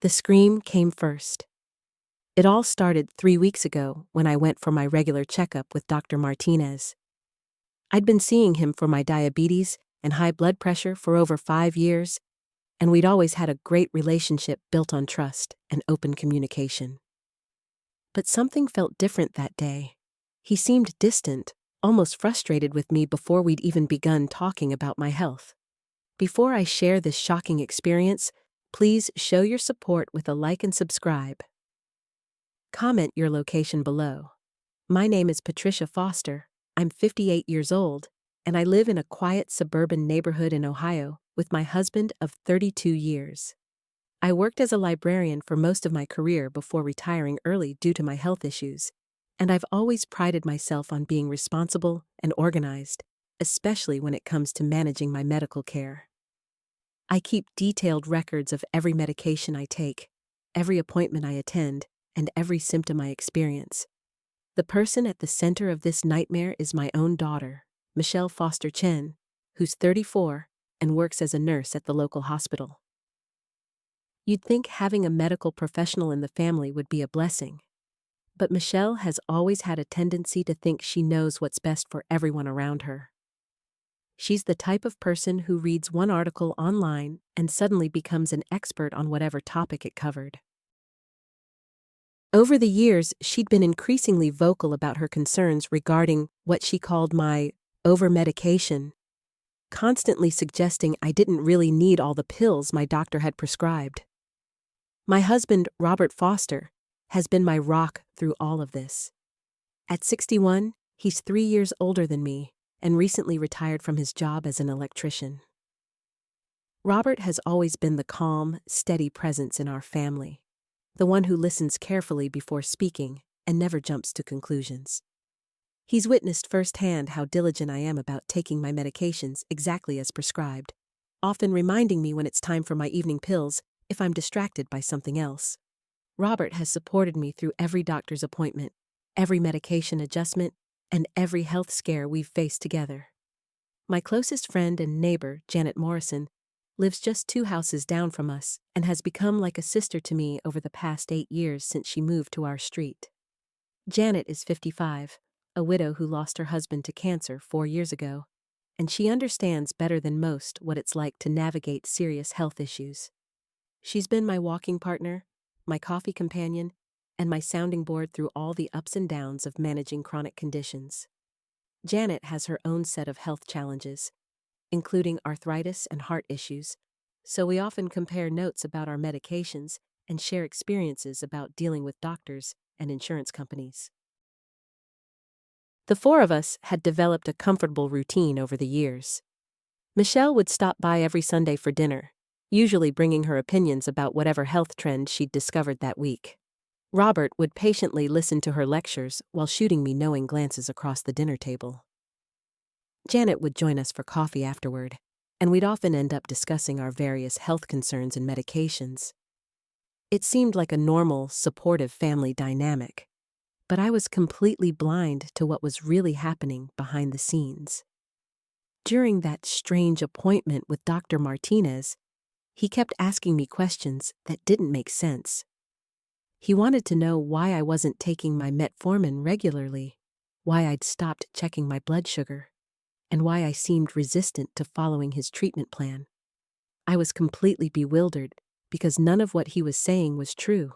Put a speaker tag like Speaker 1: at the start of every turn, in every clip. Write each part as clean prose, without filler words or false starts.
Speaker 1: The scream came first. It all started 3 weeks ago when I went for my regular checkup with Dr. Martinez. I'd been seeing him for my diabetes and high blood pressure for over 5 years, and we'd always had a great relationship built on trust and open communication. But something felt different that day. He seemed distant, almost frustrated with me before we'd even begun talking about my health. Before I share this shocking experience, please show your support with a like and subscribe. Comment your location below. My name is Patricia Foster. I'm 58 years old, and I live in a quiet suburban neighborhood in Ohio with my husband of 32 years. I worked as a librarian for most of my career before retiring early due to my health issues, and I've always prided myself on being responsible and organized, especially when it comes to managing my medical care. I keep detailed records of every medication I take, every appointment I attend, and every symptom I experience. The person at the center of this nightmare is my own daughter, Michelle Foster Chen, who's 34 and works as a nurse at the local hospital. You'd think having a medical professional in the family would be a blessing, but Michelle has always had a tendency to think she knows what's best for everyone around her. She's the type of person who reads one article online and suddenly becomes an expert on whatever topic it covered. Over the years, she'd been increasingly vocal about her concerns regarding what she called my over-medication, constantly suggesting I didn't really need all the pills my doctor had prescribed. My husband, Robert Foster, has been my rock through all of this. At 61, he's 3 years older than me and recently retired from his job as an electrician. Robert has always been the calm, steady presence in our family, the one who listens carefully before speaking and never jumps to conclusions. He's witnessed firsthand how diligent I am about taking my medications exactly as prescribed, often reminding me when it's time for my evening pills if I'm distracted by something else. Robert has supported me through every doctor's appointment, every medication adjustment, and every health scare we've faced together. My closest friend and neighbor, Janet Morrison, lives just 2 houses down from us and has become like a sister to me over the past 8 years since she moved to our street. Janet is 55, a widow who lost her husband to cancer 4 years ago, and she understands better than most what it's like to navigate serious health issues. She's been my walking partner, my coffee companion, and my sounding board through all the ups and downs of managing chronic conditions. Janet has her own set of health challenges, including arthritis and heart issues, so we often compare notes about our medications and share experiences about dealing with doctors and insurance companies. The 4 of us had developed a comfortable routine over the years. Michelle would stop by every Sunday for dinner, usually bringing her opinions about whatever health trend she'd discovered that week. Robert would patiently listen to her lectures while shooting me knowing glances across the dinner table. Janet would join us for coffee afterward, and we'd often end up discussing our various health concerns and medications. It seemed like a normal, supportive family dynamic, but I was completely blind to what was really happening behind the scenes. During that strange appointment with Dr. Martinez, he kept asking me questions that didn't make sense. He wanted to know why I wasn't taking my metformin regularly, why I'd stopped checking my blood sugar, and why I seemed resistant to following his treatment plan. I was completely bewildered because none of what he was saying was true.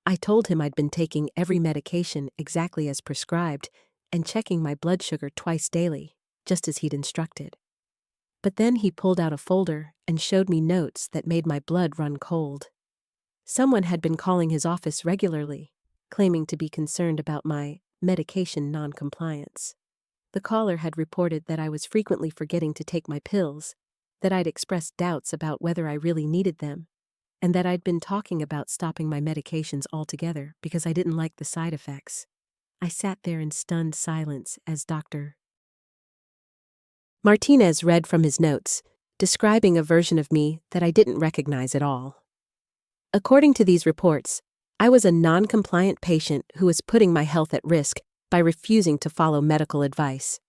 Speaker 1: I told him I'd been taking every medication exactly as prescribed and checking my blood sugar twice daily, just as he'd instructed. But then he pulled out a folder and showed me notes that made my blood run cold. Someone had been calling his office regularly, claiming to be concerned about my medication non-compliance. The caller had reported that I was frequently forgetting to take my pills, that I'd expressed doubts about whether I really needed them, and that I'd been talking about stopping my medications altogether because I didn't like the side effects. I sat there in stunned silence as Dr. Martinez read from his notes, describing a version of me that I didn't recognize at all. According to these reports, I was a non-compliant patient who was putting my health at risk by refusing to follow medical advice.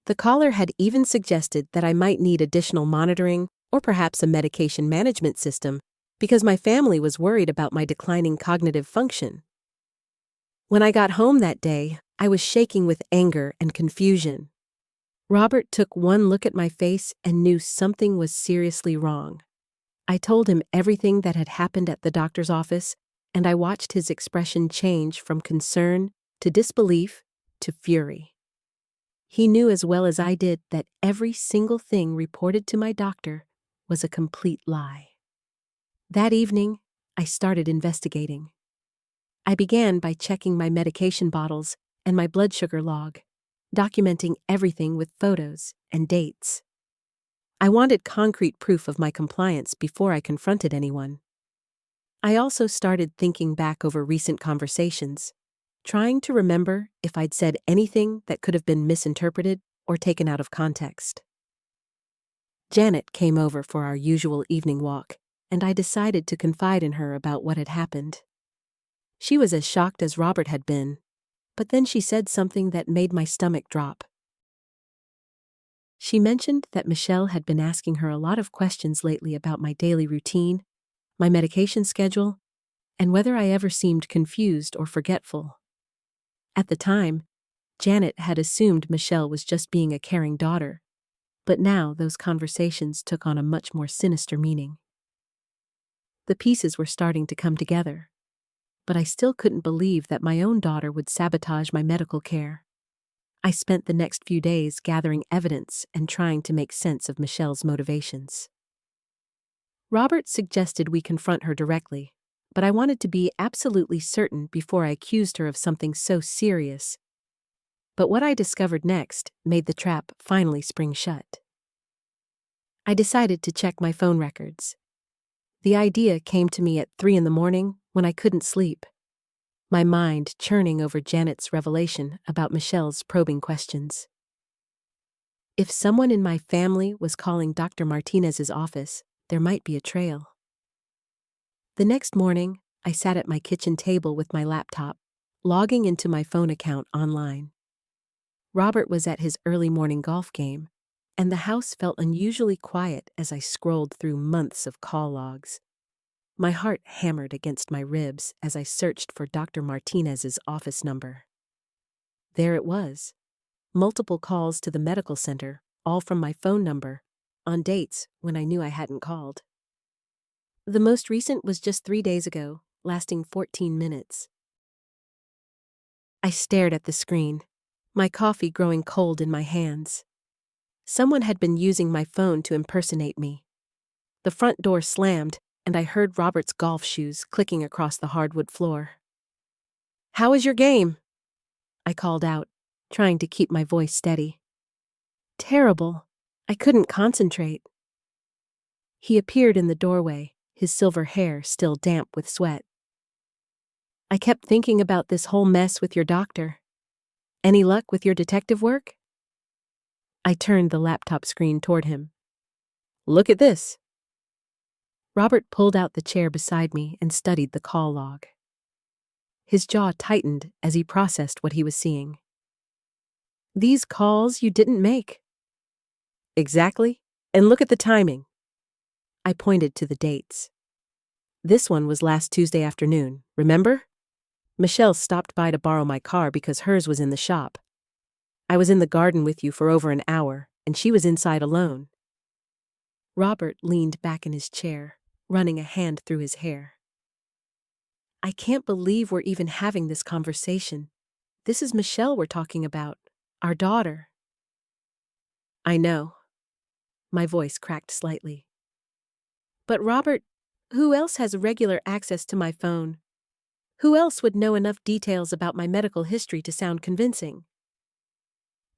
Speaker 1: The caller had even suggested that I might need additional monitoring or perhaps a medication management system because my family was worried about my declining cognitive function. When I got home that day, I was shaking with anger and confusion. Robert took one look at my face and knew something was seriously wrong. I told him everything that had happened at the doctor's office, and I watched his expression change from concern to disbelief to fury. He knew as well as I did that every single thing reported to my doctor was a complete lie. That evening, I started investigating. I began by checking my medication bottles and my blood sugar log, documenting everything with photos and dates. I wanted concrete proof of my compliance before I confronted anyone. I also started thinking back over recent conversations, trying to remember if I'd said anything that could have been misinterpreted or taken out of context. Janet came over for our usual evening walk, and I decided to confide in her about what had happened. She was as shocked as Robert had been, but then she said something that made my stomach drop. She mentioned that Michelle had been asking her a lot of questions lately about my daily routine, my medication schedule, and whether I ever seemed confused or forgetful. At the time, Janet had assumed Michelle was just being a caring daughter, but now those conversations took on a much more sinister meaning. The pieces were starting to come together, but I still couldn't believe that my own daughter would sabotage my medical care. I spent the next few days gathering evidence and trying to make sense of Michelle's motivations. Robert suggested we confront her directly, but I wanted to be absolutely certain before I accused her of something so serious. But what I discovered next made the trap finally spring shut. I decided to check my phone records. The idea came to me at 3 a.m. when I couldn't sleep, my mind churning over Janet's revelation about Michelle's probing questions. If someone in my family was calling Dr. Martinez's office, there might be a trail. The next morning, I sat at my kitchen table with my laptop, logging into my phone account online. Robert was at his early morning golf game, and the house felt unusually quiet as I scrolled through months of call logs. My heart hammered against my ribs as I searched for Dr. Martinez's office number. There it was. Multiple calls to the medical center, all from my phone number, on dates when I knew I hadn't called. The most recent was just 3 days ago, lasting 14 minutes. I stared at the screen, my coffee growing cold in my hands. Someone had been using my phone to impersonate me. The front door slammed, and I heard Robert's golf shoes clicking across the hardwood floor. "How was your game?" I called out, trying to keep my voice steady. "Terrible. I couldn't concentrate." He appeared in the doorway, his silver hair still damp with sweat. "I kept thinking about this whole mess with your doctor. Any luck with your detective work?" I turned the laptop screen toward him. "Look at this." Robert pulled out the chair beside me and studied the call log. His jaw tightened as he processed what he was seeing. "These calls you didn't make." "Exactly. And look at the timing." I pointed to the dates. "This one was last Tuesday afternoon, remember? Michelle stopped by to borrow my car because hers was in the shop. I was in the garden with you for over an hour, and she was inside alone." Robert leaned back in his chair, running a hand through his hair. "I can't believe we're even having this conversation. This is Michelle we're talking about, our daughter." "I know." My voice cracked slightly. "But Robert, who else has regular access to my phone? Who else would know enough details about my medical history to sound convincing?"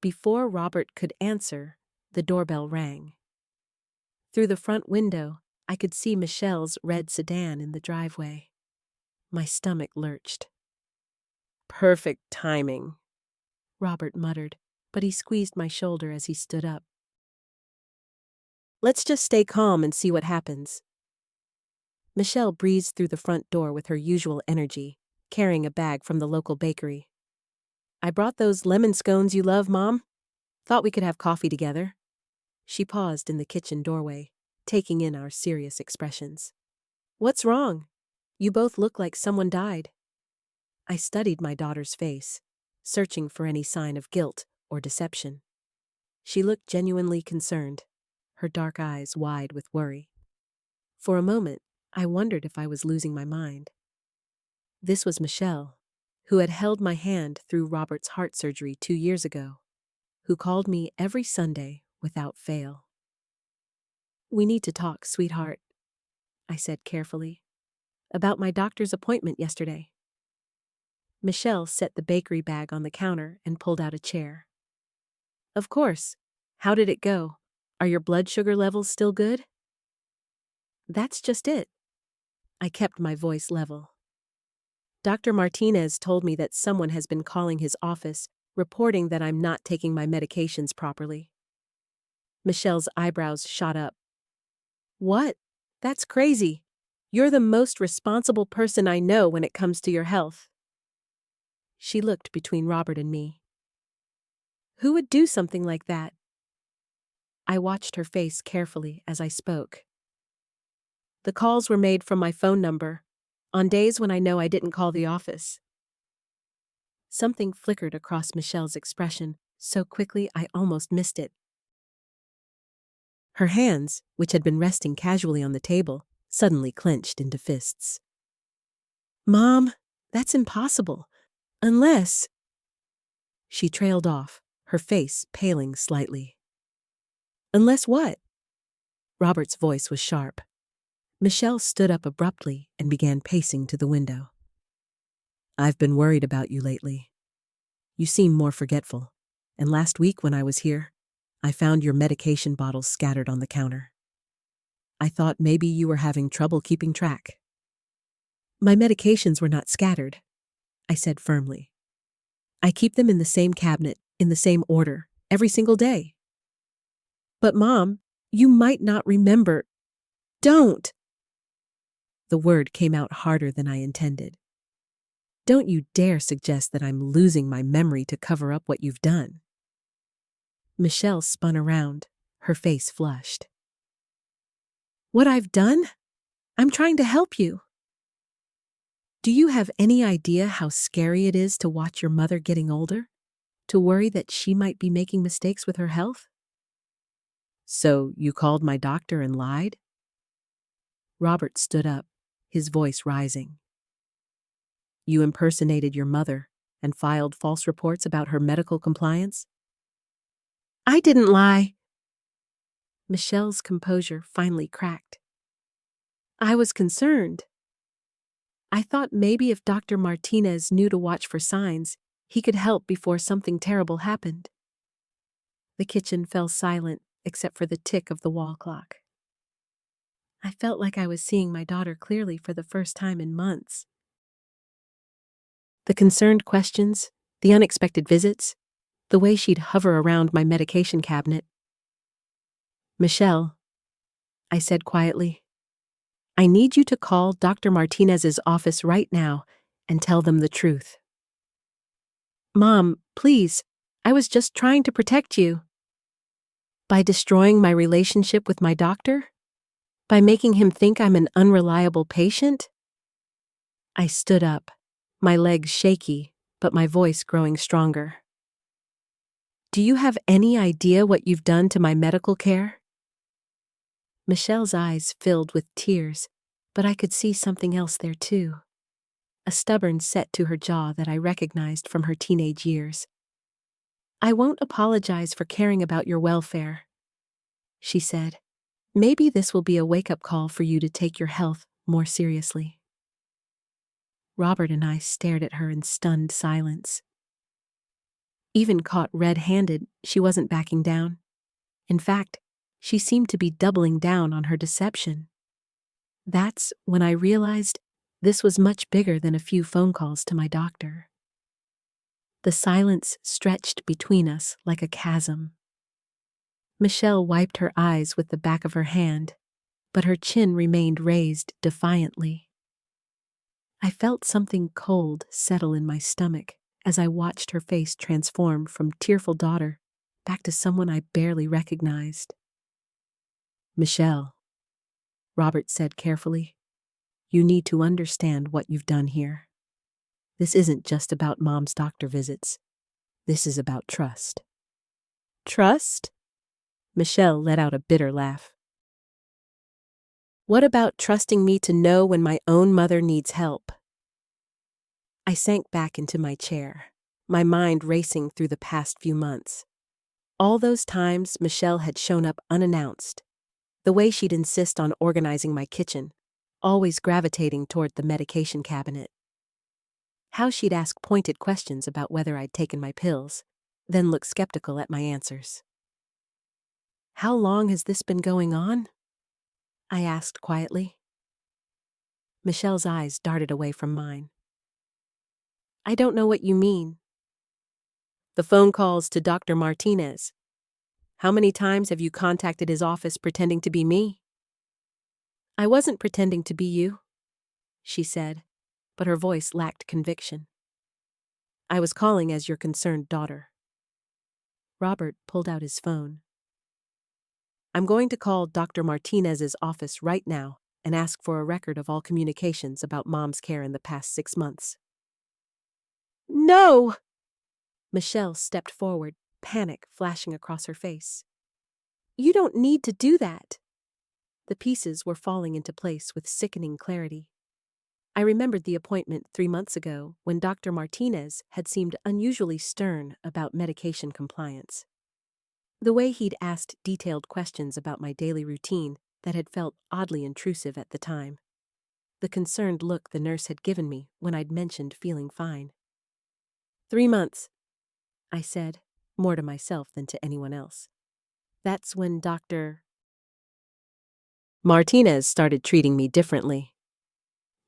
Speaker 1: Before Robert could answer, the doorbell rang. Through the front window, I could see Michelle's red sedan in the driveway. My stomach lurched. "Perfect timing," Robert muttered, but he squeezed my shoulder as he stood up. "Let's just stay calm and see what happens." Michelle breezed through the front door with her usual energy, carrying a bag from the local bakery. "I brought those lemon scones you love, Mom. Thought we could have coffee together." She paused in the kitchen doorway, taking in our serious expressions. What's wrong? You both look like someone died. I studied my daughter's face, searching for any sign of guilt or deception. She looked genuinely concerned, her dark eyes wide with worry. For a moment, I wondered if I was losing my mind. This was Michelle, who had held my hand through Robert's heart surgery 2 years ago, who called me every Sunday without fail. "We need to talk, sweetheart," I said carefully, "about my doctor's appointment yesterday." Michelle set the bakery bag on the counter and pulled out a chair. "Of course. How did it go? Are your blood sugar levels still good?" "That's just it." I kept my voice level. "Dr. Martinez told me that someone has been calling his office, reporting that I'm not taking my medications properly." Michelle's eyebrows shot up. "What? That's crazy. You're the most responsible person I know when it comes to your health." She looked between Robert and me. "Who would do something like that?" I watched her face carefully as I spoke. "The calls were made from my phone number, on days when I know I didn't call the office." Something flickered across Michelle's expression so quickly I almost missed it. Her hands, which had been resting casually on the table, suddenly clenched into fists. "Mom, that's impossible. Unless—" She trailed off, her face paling slightly. "Unless what?" Robert's voice was sharp. Michelle stood up abruptly and began pacing to the window. "I've been worried about you lately. You seem more forgetful, and last week when I was here, I found your medication bottles scattered on the counter. I thought maybe you were having trouble keeping track." "My medications were not scattered," I said firmly. "I keep them in the same cabinet, in the same order, every single day." "But Mom, you might not remember—" "Don't!" The word came out harder than I intended. "Don't you dare suggest that I'm losing my memory to cover up what you've done." Michelle spun around, her face flushed. "What I've done? I'm trying to help you. Do you have any idea how scary it is to watch your mother getting older? To worry that she might be making mistakes with her health?" "So you called my doctor and lied?" Robert stood up, his voice rising. "You impersonated your mother and filed false reports about her medical compliance?" "I didn't lie." Michelle's composure finally cracked. "I was concerned. I thought maybe if Dr. Martinez knew to watch for signs, he could help before something terrible happened." The kitchen fell silent except for the tick of the wall clock. I felt like I was seeing my daughter clearly for the first time in months. The concerned questions, the unexpected visits, the way she'd hover around my medication cabinet. "Michelle," I said quietly, "I need you to call Dr. Martinez's office right now and tell them the truth." "Mom, please, I was just trying to protect you." "By destroying my relationship with my doctor? By making him think I'm an unreliable patient?" I stood up, my legs shaky, but my voice growing stronger. "Do you have any idea what you've done to my medical care?" Michelle's eyes filled with tears, but I could see something else there too. A stubborn set to her jaw that I recognized from her teenage years. "I won't apologize for caring about your welfare," she said. "Maybe this will be a wake-up call for you to take your health more seriously." Robert and I stared at her in stunned silence. Even caught red-handed, she wasn't backing down. In fact, she seemed to be doubling down on her deception. That's when I realized this was much bigger than a few phone calls to my doctor. The silence stretched between us like a chasm. Michelle wiped her eyes with the back of her hand, but her chin remained raised defiantly. I felt something cold settle in my stomach as I watched her face transform from tearful daughter back to someone I barely recognized. "Michelle," Robert said carefully, You need to understand what you've done here. This isn't just about Mom's doctor visits. This is about trust. Trust? Michelle let out a bitter laugh. What about trusting me to know when my own mother needs help? I sank back into my chair, my mind racing through the past few months. All those times Michelle had shown up unannounced. The way she'd insist on organizing my kitchen, always gravitating toward the medication cabinet. How she'd ask pointed questions about whether I'd taken my pills, then look skeptical at my answers. How long has this been going on? I asked quietly. Michelle's eyes darted away from mine. I don't know what you mean. The phone calls to Dr. Martinez. How many times have you contacted his office pretending to be me? I wasn't pretending to be you, she said, but her voice lacked conviction. I was calling as your concerned daughter. Robert pulled out his phone. I'm going to call Dr. Martinez's office right now and ask for a record of all communications about Mom's care in the past 6 months. No! Michelle stepped forward, panic flashing across her face. You don't need to do that. The pieces were falling into place with sickening clarity. I remembered the appointment 3 months ago when Dr. Martinez had seemed unusually stern about medication compliance. The way he'd asked detailed questions about my daily routine that had felt oddly intrusive at the time. The concerned look the nurse had given me when I'd mentioned feeling fine. 3 months, I said, more to myself than to anyone else. That's when Dr. Martinez started treating me differently.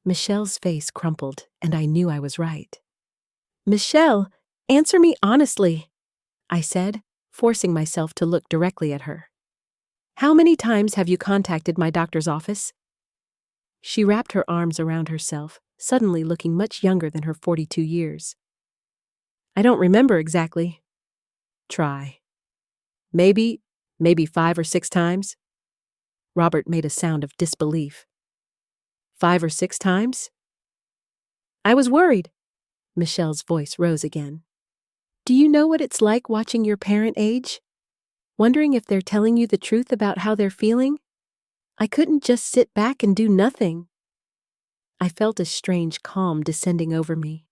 Speaker 1: Michelle's face crumpled, and I knew I was right. Michelle, answer me honestly, I said, forcing myself to look directly at her. How many times have you contacted my doctor's office? She wrapped her arms around herself, suddenly looking much younger than her 42 years. I don't remember exactly. Try. Maybe 5 or 6 times? Robert made a sound of disbelief. 5 or 6 times? I was worried. Michelle's voice rose again. Do you know what it's like watching your parent age? Wondering if they're telling you the truth about how they're feeling? I couldn't just sit back and do nothing. I felt a strange calm descending over me,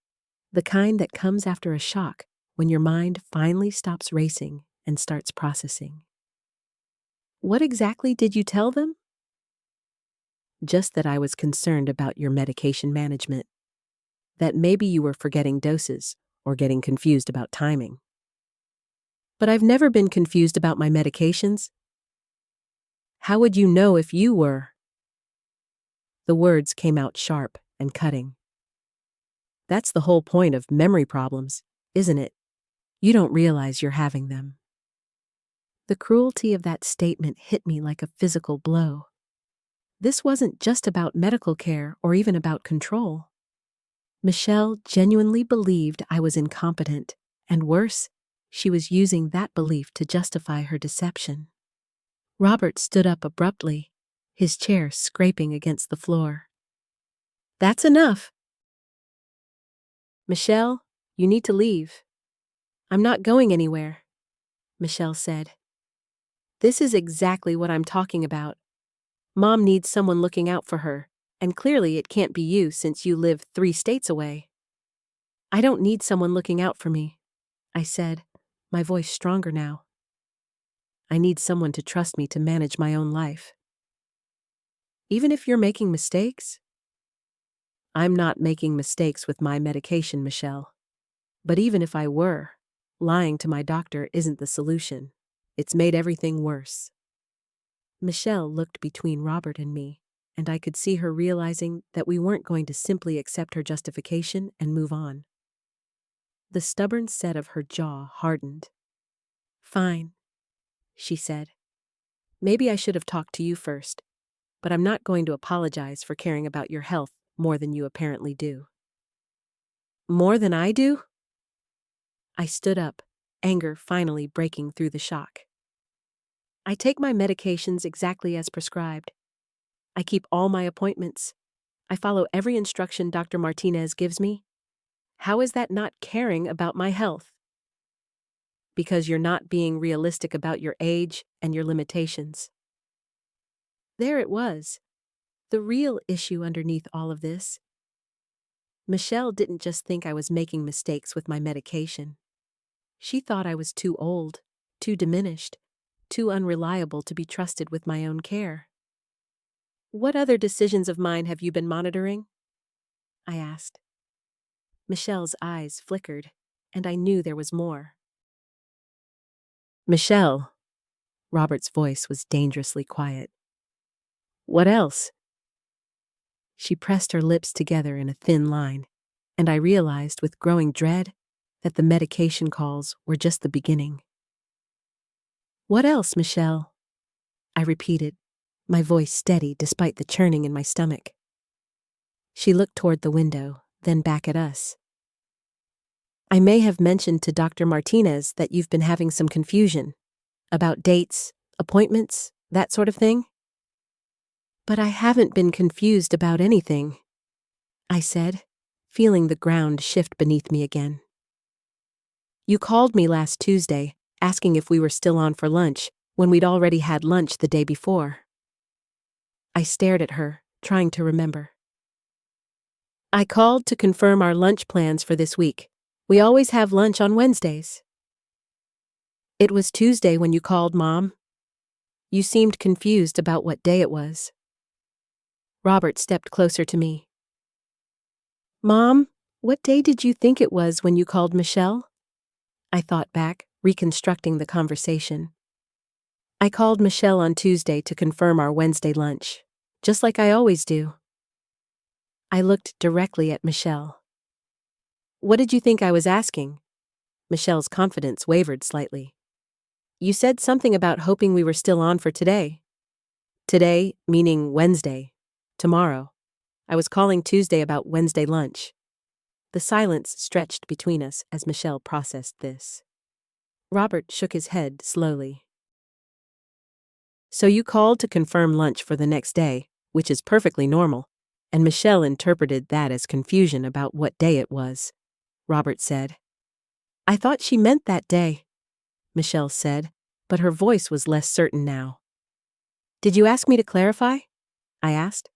Speaker 1: the kind that comes after a shock when your mind finally stops racing and starts processing. What exactly did you tell them? Just that I was concerned about your medication management. That maybe you were forgetting doses or getting confused about timing. But I've never been confused about my medications. How would you know if you were? The words came out sharp and cutting. That's the whole point of memory problems, isn't it? You don't realize you're having them. The cruelty of that statement hit me like a physical blow. This wasn't just about medical care or even about control. Michelle genuinely believed I was incompetent, and worse, she was using that belief to justify her deception. Robert stood up abruptly, his chair scraping against the floor. That's enough. Michelle, you need to leave. I'm not going anywhere, Michelle said. This is exactly what I'm talking about. Mom needs someone looking out for her, and clearly it can't be you since you live 3 states away. I don't need someone looking out for me, I said, my voice stronger now. I need someone to trust me to manage my own life. Even if you're making mistakes? I'm not making mistakes with my medication, Michelle. But even if I were, lying to my doctor isn't the solution. It's made everything worse. Michelle looked between Robert and me, and I could see her realizing that we weren't going to simply accept her justification and move on. The stubborn set of her jaw hardened. Fine, she said. Maybe I should have talked to you first, but I'm not going to apologize for caring about your health more than you apparently do. More than I do? I stood up, anger finally breaking through the shock. I take my medications exactly as prescribed. I keep all my appointments. I follow every instruction Dr. Martinez gives me. How is that not caring about my health? Because you're not being realistic about your age and your limitations. There it was, the real issue underneath all of this. Michelle didn't just think I was making mistakes with my medication. She thought I was too old, too diminished, too unreliable to be trusted with my own care. What other decisions of mine have you been monitoring? I asked. Michelle's eyes flickered, and I knew there was more. Michelle, Robert's voice was dangerously quiet. What else? She pressed her lips together in a thin line, and I realized with growing dread that the medication calls were just the beginning. What else, Michelle? I repeated, my voice steady despite the churning in my stomach. She looked toward the window, then back at us. I may have mentioned to Dr. Martinez that you've been having some confusion about dates, appointments, that sort of thing. But I haven't been confused about anything, I said, feeling the ground shift beneath me again. You called me last Tuesday, asking if we were still on for lunch, when we'd already had lunch the day before. I stared at her, trying to remember. I called to confirm our lunch plans for this week. We always have lunch on Wednesdays. It was Tuesday when you called, Mom. You seemed confused about what day it was. Robert stepped closer to me. Mom, what day did you think it was when you called Michelle? I thought back, reconstructing the conversation. I called Michelle on Tuesday to confirm our Wednesday lunch, just like I always do. I looked directly at Michelle. What did you think I was asking? Michelle's confidence wavered slightly. You said something about hoping we were still on for today. Today, meaning Wednesday. Tomorrow. I was calling Tuesday about Wednesday lunch. The silence stretched between us as Michelle processed this. Robert shook his head slowly. So you called to confirm lunch for the next day, which is perfectly normal, and Michelle interpreted that as confusion about what day it was, Robert said. I thought she meant that day, Michelle said, but her voice was less certain now. Did you ask me to clarify? I asked.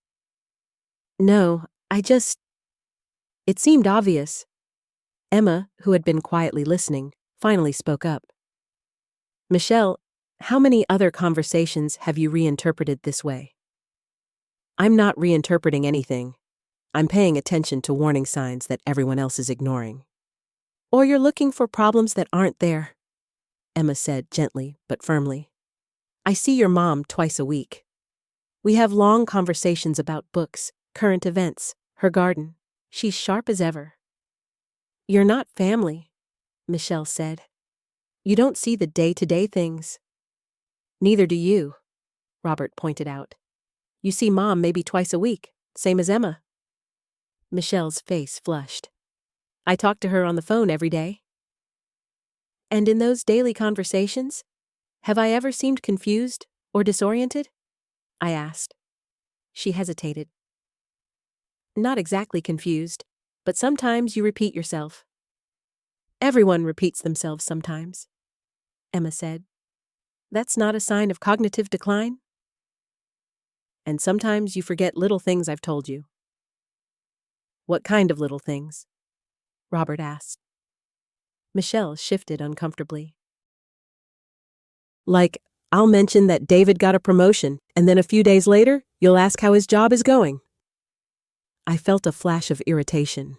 Speaker 1: No, it seemed obvious. Emma, who had been quietly listening, finally spoke up. Michelle, how many other conversations have you reinterpreted this way? I'm not reinterpreting anything. I'm paying attention to warning signs that everyone else is ignoring. Or you're looking for problems that aren't there, Emma said gently but firmly. I see your mom twice a week. We have long conversations about books, current events, her garden. She's sharp as ever. You're not family, Michelle said. You don't see the day-to-day things. Neither do you, Robert pointed out. You see Mom maybe twice a week, same as Emma. Michelle's face flushed. I talk to her on the phone every day. And in those daily conversations, have I ever seemed confused or disoriented? I asked. She hesitated. Not exactly confused, but sometimes you repeat yourself. Everyone repeats themselves sometimes, Emma said. That's not a sign of cognitive decline? And sometimes you forget little things I've told you. What kind of little things? Robert asked. Michelle shifted uncomfortably. Like, I'll mention that David got a promotion, and then a few days later, you'll ask how his job is going. I felt a flash of irritation.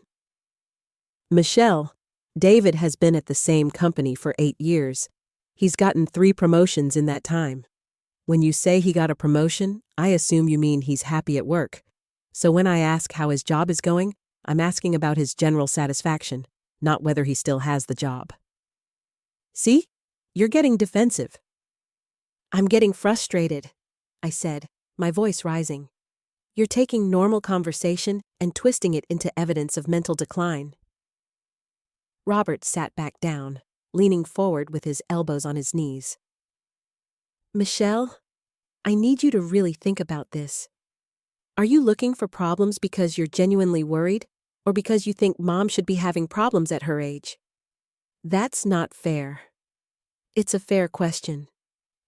Speaker 1: Michelle, David has been at the same company for 8 years. He's gotten 3 promotions in that time. When you say he got a promotion, I assume you mean he's happy at work. So when I ask how his job is going, I'm asking about his general satisfaction, not whether he still has the job. See? You're getting defensive. I'm getting frustrated, I said, my voice rising. You're taking normal conversation and twisting it into evidence of mental decline. Robert sat back down, leaning forward with his elbows on his knees. Michelle, I need you to really think about this. Are you looking for problems because you're genuinely worried, or because you think Mom should be having problems at her age? That's not fair. It's a fair question,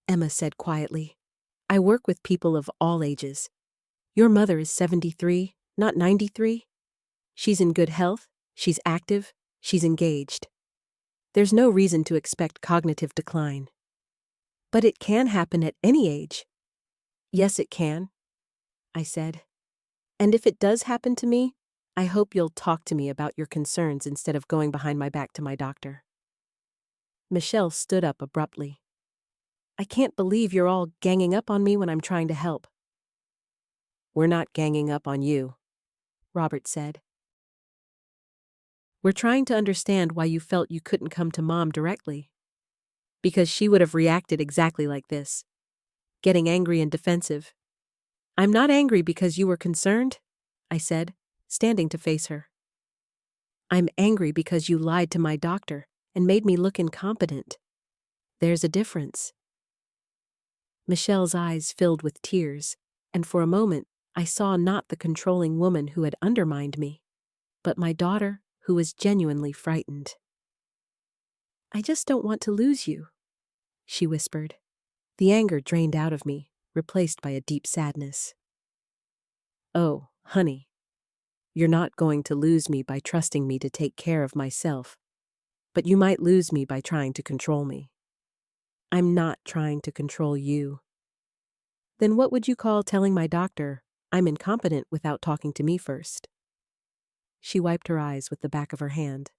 Speaker 1: Emma said quietly. I work with people of all ages. Your mother is 73, not 93. She's in good health, she's active, she's engaged. There's no reason to expect cognitive decline. But it can happen at any age. Yes, it can, I said. And if it does happen to me, I hope you'll talk to me about your concerns instead of going behind my back to my doctor. Michelle stood up abruptly. I can't believe you're all ganging up on me when I'm trying to help. We're not ganging up on you, Robert said. We're trying to understand why you felt you couldn't come to Mom directly. Because she would have reacted exactly like this, getting angry and defensive. I'm not angry because you were concerned, I said, standing to face her. I'm angry because you lied to my doctor and made me look incompetent. There's a difference. Michelle's eyes filled with tears, and for a moment I saw not the controlling woman who had undermined me, but my daughter who was genuinely frightened. I just don't want to lose you, she whispered. The anger drained out of me, replaced by a deep sadness. Oh, honey, you're not going to lose me by trusting me to take care of myself, but you might lose me by trying to control me. I'm not trying to control you. Then what would you call telling my doctor I'm incompetent without talking to me first? She wiped her eyes with the back of her hand.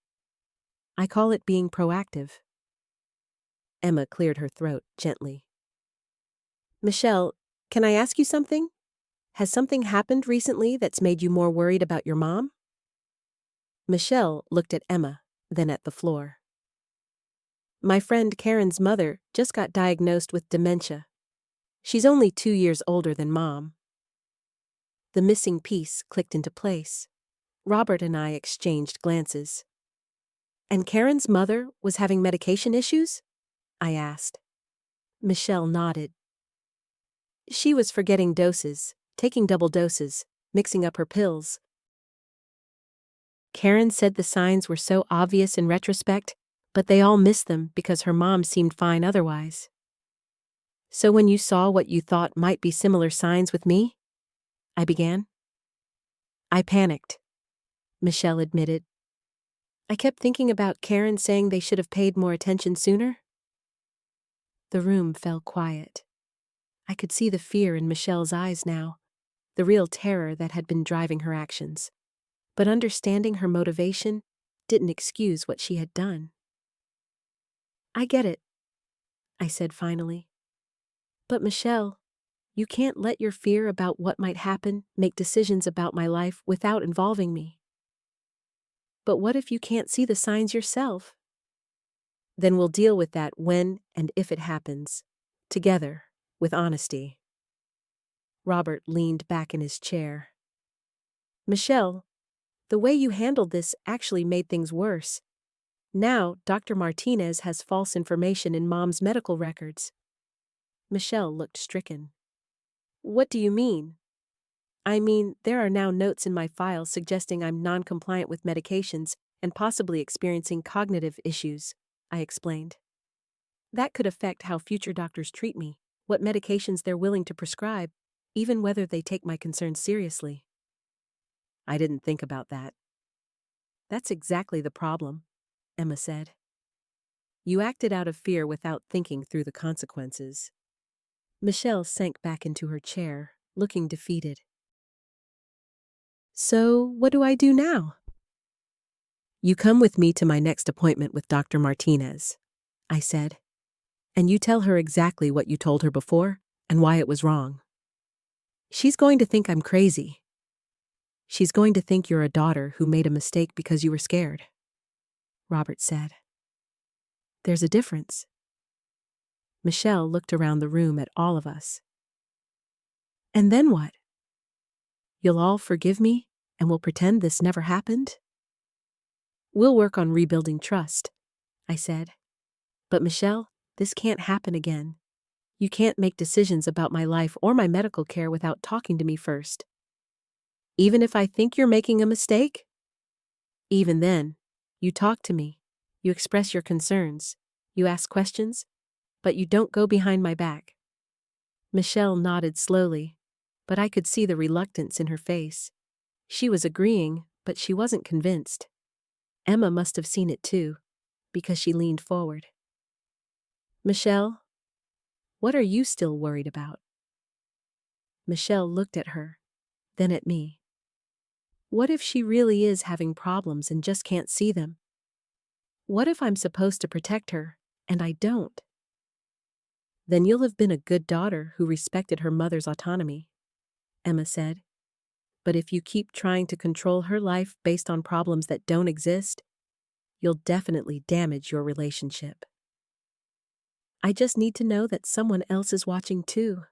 Speaker 1: I call it being proactive. Emma cleared her throat gently. Michelle, can I ask you something? Has something happened recently that's made you more worried about your mom? Michelle looked at Emma, then at the floor. My friend Karen's mother just got diagnosed with dementia. She's only 2 years older than Mom. The missing piece clicked into place. Robert and I exchanged glances. And Karen's mother was having medication issues? I asked. Michelle nodded. She was forgetting doses, taking double doses, mixing up her pills. Karen said the signs were so obvious in retrospect, but they all missed them because her mom seemed fine otherwise. So when you saw what you thought might be similar signs with me? I began. I panicked, Michelle admitted. I kept thinking about Karen saying they should have paid more attention sooner. The room fell quiet. I could see the fear in Michelle's eyes now, the real terror that had been driving her actions. But understanding her motivation didn't excuse what she had done. I get it, I said finally. But Michelle, you can't let your fear about what might happen make decisions about my life without involving me. But what if you can't see the signs yourself? Then we'll deal with that when and if it happens, together, with honesty. Robert leaned back in his chair. Michelle, the way you handled this actually made things worse. Now, Dr. Martinez has false information in Mom's medical records. Michelle looked stricken. What do you mean? I mean, there are now notes in my file suggesting I'm non-compliant with medications and possibly experiencing cognitive issues, I explained. That could affect how future doctors treat me, what medications they're willing to prescribe, even whether they take my concerns seriously. I didn't think about that. That's exactly the problem, Emma said. You acted out of fear without thinking through the consequences. Michelle sank back into her chair, looking defeated. So, what do I do now? You come with me to my next appointment with Dr. Martinez, I said, and you tell her exactly what you told her before and why it was wrong. She's going to think I'm crazy. She's going to think you're a daughter who made a mistake because you were scared, Robert said. There's a difference. Michelle looked around the room at all of us. And then what? You'll all forgive me and we'll pretend this never happened? We'll work on rebuilding trust, I said. But Michelle, this can't happen again. You can't make decisions about my life or my medical care without talking to me first. Even if I think you're making a mistake? Even then, you talk to me. You express your concerns. You ask questions, but you don't go behind my back. Michelle nodded slowly, but I could see the reluctance in her face. She was agreeing, but she wasn't convinced. Emma must have seen it too, because she leaned forward. Michelle, what are you still worried about? Michelle looked at her, then at me. What if she really is having problems and just can't see them? What if I'm supposed to protect her, and I don't? Then you'll have been a good daughter who respected her mother's autonomy, Emma said. But if you keep trying to control her life based on problems that don't exist, you'll definitely damage your relationship. I just need to know that someone else is watching too,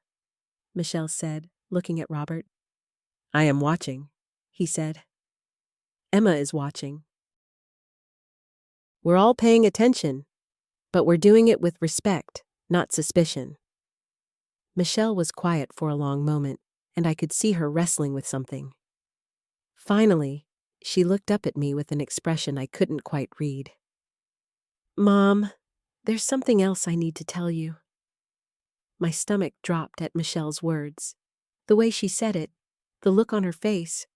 Speaker 1: Michelle said, looking at Robert. I am watching, he said. Emma is watching. We're all paying attention, but we're doing it with respect, not suspicion. Michelle was quiet for a long moment, and I could see her wrestling with something. Finally, she looked up at me with an expression I couldn't quite read. Mom, there's something else I need to tell you. My stomach dropped at Michelle's words. The way she said it, the look on her face.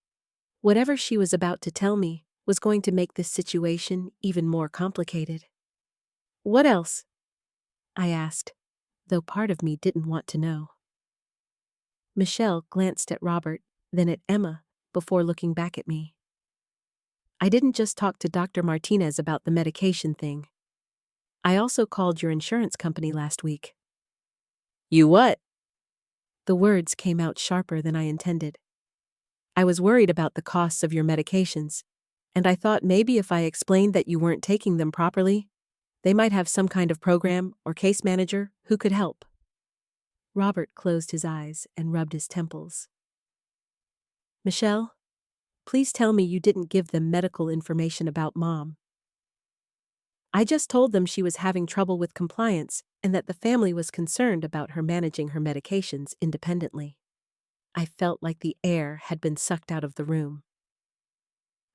Speaker 1: Whatever she was about to tell me was going to make this situation even more complicated. What else? I asked, though part of me didn't want to know. Michelle glanced at Robert, then at Emma, before looking back at me. I didn't just talk to Dr. Martinez about the medication thing. I also called your insurance company last week. You what? The words came out sharper than I intended. I was worried about the costs of your medications, and I thought maybe if I explained that you weren't taking them properly, they might have some kind of program or case manager who could help. Robert closed his eyes and rubbed his temples. Michelle, please tell me you didn't give them medical information about Mom. I just told them she was having trouble with compliance and that the family was concerned about her managing her medications independently. I felt like the air had been sucked out of the room.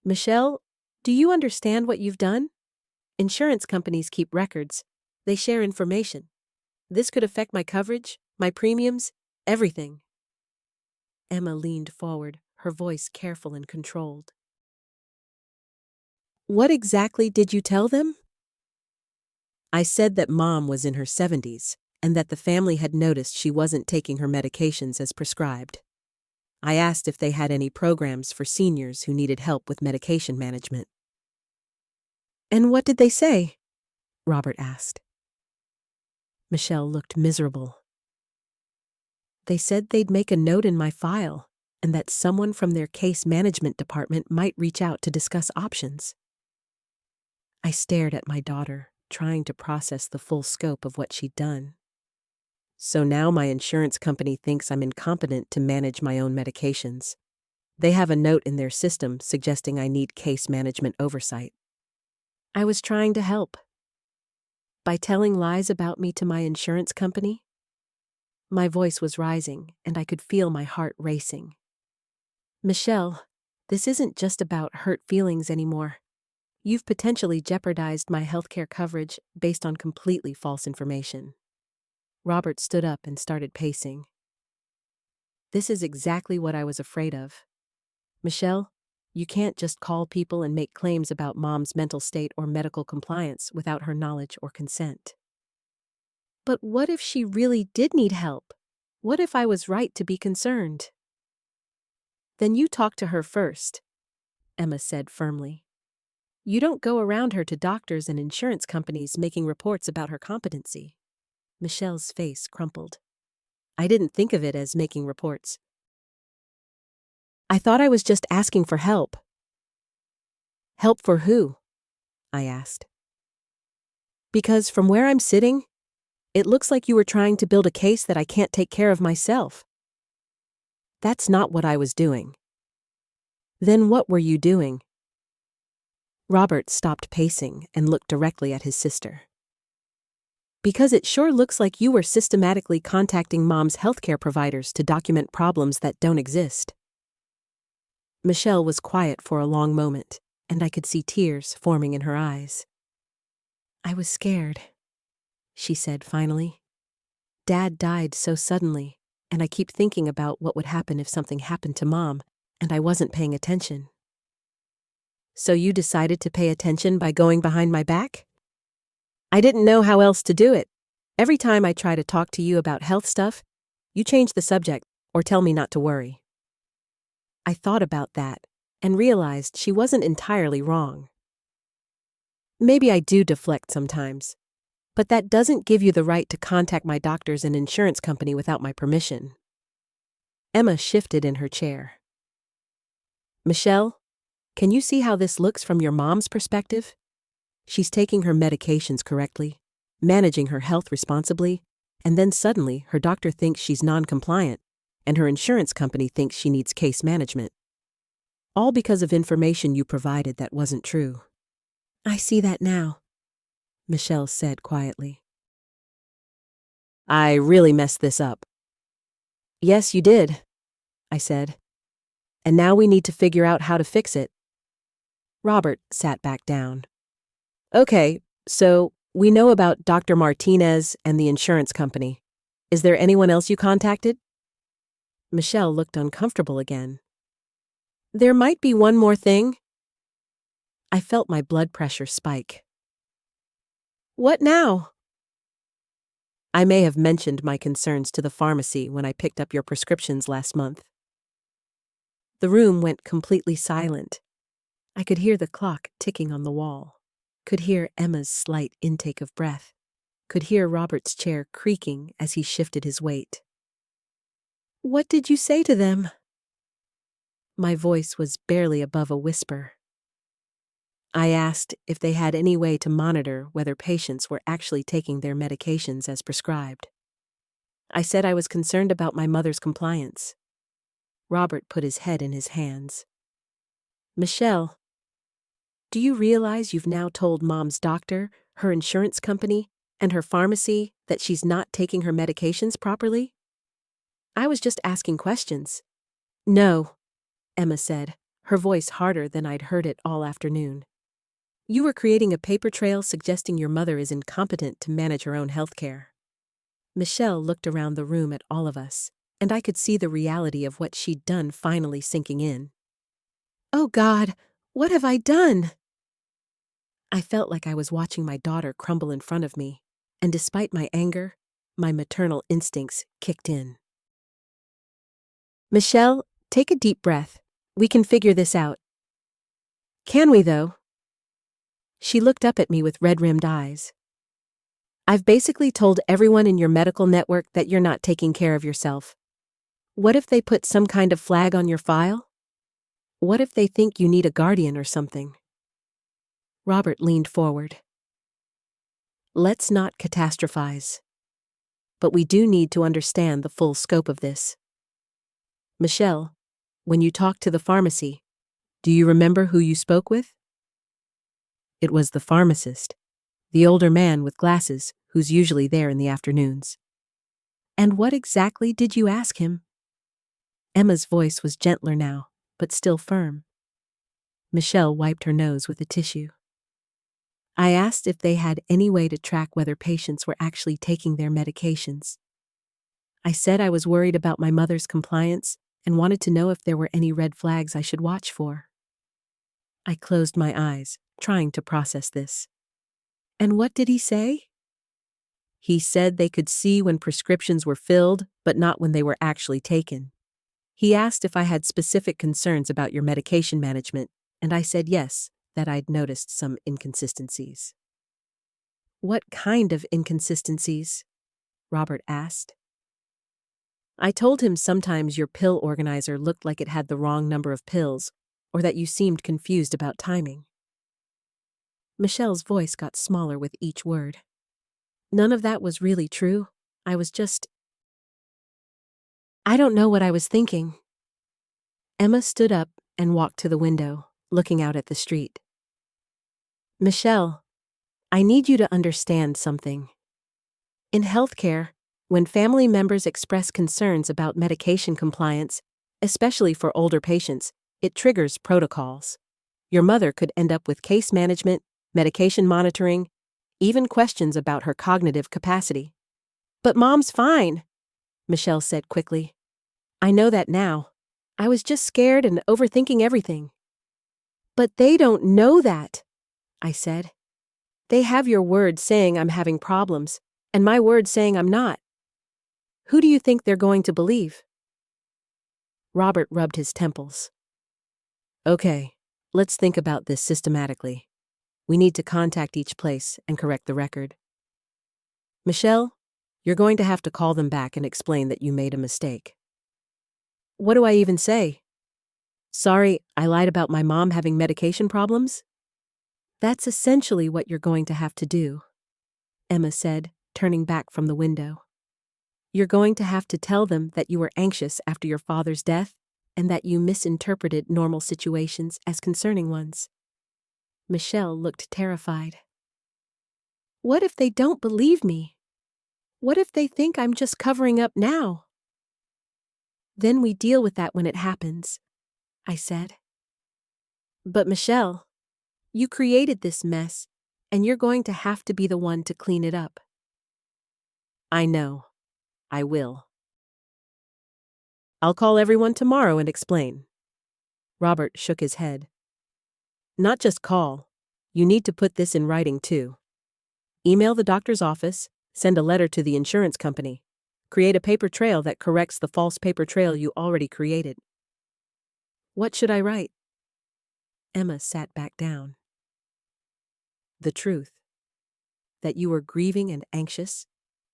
Speaker 1: Michelle, do you understand what you've done? Insurance companies keep records. They share information. This could affect my coverage, my premiums, everything. Emma leaned forward, her voice careful and controlled. What exactly did you tell them? I said that Mom was in her 70s and that the family had noticed she wasn't taking her medications as prescribed. I asked if they had any programs for seniors who needed help with medication management. And what did they say? Robert asked. Michelle looked miserable. They said they'd make a note in my file and that someone from their case management department might reach out to discuss options. I stared at my daughter, trying to process the full scope of what she'd done. So now my insurance company thinks I'm incompetent to manage my own medications. They have a note in their system suggesting I need case management oversight. I was trying to help. By telling lies about me to my insurance company? My voice was rising, and I could feel my heart racing. Michelle, this isn't just about hurt feelings anymore. You've potentially jeopardized my healthcare coverage based on completely false information. Robert stood up and started pacing. This is exactly what I was afraid of. Michelle, you can't just call people and make claims about Mom's mental state or medical compliance without her knowledge or consent. But what if she really did need help? What if I was right to be concerned? Then you talk to her first, Emma said firmly. You don't go around her to doctors and insurance companies making reports about her competency. Michelle's face crumpled. I didn't think of it as making reports. I thought I was just asking for help. Help for who? I asked. Because from where I'm sitting, it looks like you were trying to build a case that I can't take care of myself. That's not what I was doing. Then what were you doing? Robert stopped pacing and looked directly at his sister. Because it sure looks like you were systematically contacting Mom's healthcare providers to document problems that don't exist. Michelle was quiet for a long moment, and I could see tears forming in her eyes. "I was scared," she said finally. "Dad died so suddenly, and I keep thinking about what would happen if something happened to Mom, and I wasn't paying attention." "So you decided to pay attention by going behind my back?" "I didn't know how else to do it. Every time I try to talk to you about health stuff, you change the subject or tell me not to worry." I thought about that and realized she wasn't entirely wrong. Maybe I do deflect sometimes, but that doesn't give you the right to contact my doctors and insurance company without my permission. Emma shifted in her chair. "Michelle, can you see how this looks from your mom's perspective? She's taking her medications correctly, managing her health responsibly, and then suddenly her doctor thinks she's non-compliant, and her insurance company thinks she needs case management. All because of information you provided that wasn't true." "I see that now," Michelle said quietly. "I really messed this up." "Yes, you did," I said. "And now we need to figure out how to fix it." Robert sat back down. "Okay, so we know about Dr. Martinez and the insurance company. Is there anyone else you contacted?" Michelle looked uncomfortable again. "There might be one more thing." I felt my blood pressure spike. "What now?" "I may have mentioned my concerns to the pharmacy when I picked up your prescriptions last month." The room went completely silent. I could hear the clock ticking on the wall, could hear Emma's slight intake of breath, could hear Robert's chair creaking as he shifted his weight. "What did you say to them?" My voice was barely above a whisper. I asked if they had any way to monitor whether patients were actually taking their medications as prescribed. I said I was concerned about my mother's compliance. Robert put his head in his hands. "Michelle, do you realize you've now told Mom's doctor, her insurance company, and her pharmacy that she's not taking her medications properly?" I was just asking questions. "No," Emma said, her voice harder than I'd heard it all afternoon. "You were creating a paper trail suggesting your mother is incompetent to manage her own health care." Michelle looked around the room at all of us, and I could see the reality of what she'd done finally sinking in. "Oh God, what have I done?" I felt like I was watching my daughter crumble in front of me, and despite my anger, my maternal instincts kicked in. "Michelle, take a deep breath. We can figure this out." "Can we, though?" She looked up at me with red-rimmed eyes. "I've basically told everyone in your medical network that you're not taking care of yourself. What if they put some kind of flag on your file? What if they think you need a guardian or something?" Robert leaned forward. "Let's not catastrophize. But we do need to understand the full scope of this. Michelle, when you talked to the pharmacy, do you remember who you spoke with?" It was the pharmacist, the older man with glasses who's usually there in the afternoons. "And what exactly did you ask him?" Emma's voice was gentler now, but still firm. Michelle wiped her nose with a tissue. "I asked if they had any way to track whether patients were actually taking their medications. I said I was worried about my mother's compliance and wanted to know if there were any red flags I should watch for." I closed my eyes, trying to process this. "And what did he say?" "He said they could see when prescriptions were filled, but not when they were actually taken. He asked if I had specific concerns about your medication management, and I said yes, that I'd noticed some inconsistencies." "What kind of inconsistencies?" Robert asked. I told him sometimes your pill organizer looked like it had the wrong number of pills, or that you seemed confused about timing. Michelle's voice got smaller with each word. "None of that was really true. I don't know what I was thinking." Emma stood up and walked to the window, looking out at the street. "Michelle, I need you to understand something. In healthcare, when family members express concerns about medication compliance, especially for older patients, It triggers protocols. Your mother could end up with case management, medication monitoring, even questions about her cognitive capacity. But Mom's fine, Michelle said quickly. I know that now. I was just scared and overthinking everything. But they don't know that, I said. They have your word saying I'm having problems, and my word saying I'm not. Who do you think they're going to believe? Robert rubbed his temples. Okay, let's think about this systematically. We need to contact each place and correct the record. Michelle, you're going to have to call them back and explain that you made a mistake. What do I even say? Sorry, I lied about my mom having medication problems? That's essentially what you're going to have to do, Emma said, turning back from the window. You're going to have to tell them that you were anxious after your father's death and that you misinterpreted normal situations as concerning ones. Michelle looked terrified. What if they don't believe me? What if they think I'm just covering up now? Then we deal with that when it happens, I said. But Michelle, you created this mess, and you're going to have to be the one to clean it up. I know. I will. I'll call everyone tomorrow and explain. Robert shook his head. Not just call. You need to put this in writing too. Email the doctor's office, send a letter to the insurance company. Create a paper trail that corrects the false paper trail you already created. What should I write? Emma sat back down. The truth. That you were grieving and anxious,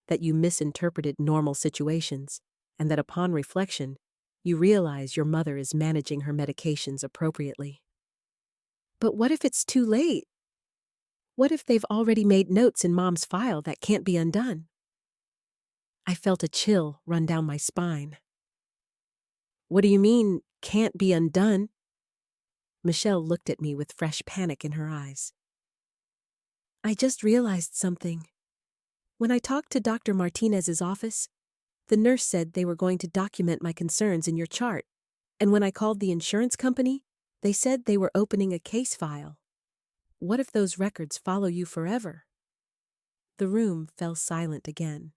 Speaker 1: that you misinterpreted normal situations, and that upon reflection, you realize your mother is managing her medications appropriately. But what if it's too late? What if they've already made notes in Mom's file that can't be undone? I felt a chill run down my spine. What do you mean, can't be undone? Michelle looked at me with fresh panic in her eyes. I just realized something. When I talked to Dr. Martinez's office, the nurse said they were going to document my concerns in your chart, and when I called the insurance company, they said they were opening a case file. What if those records follow you forever? The room fell silent again.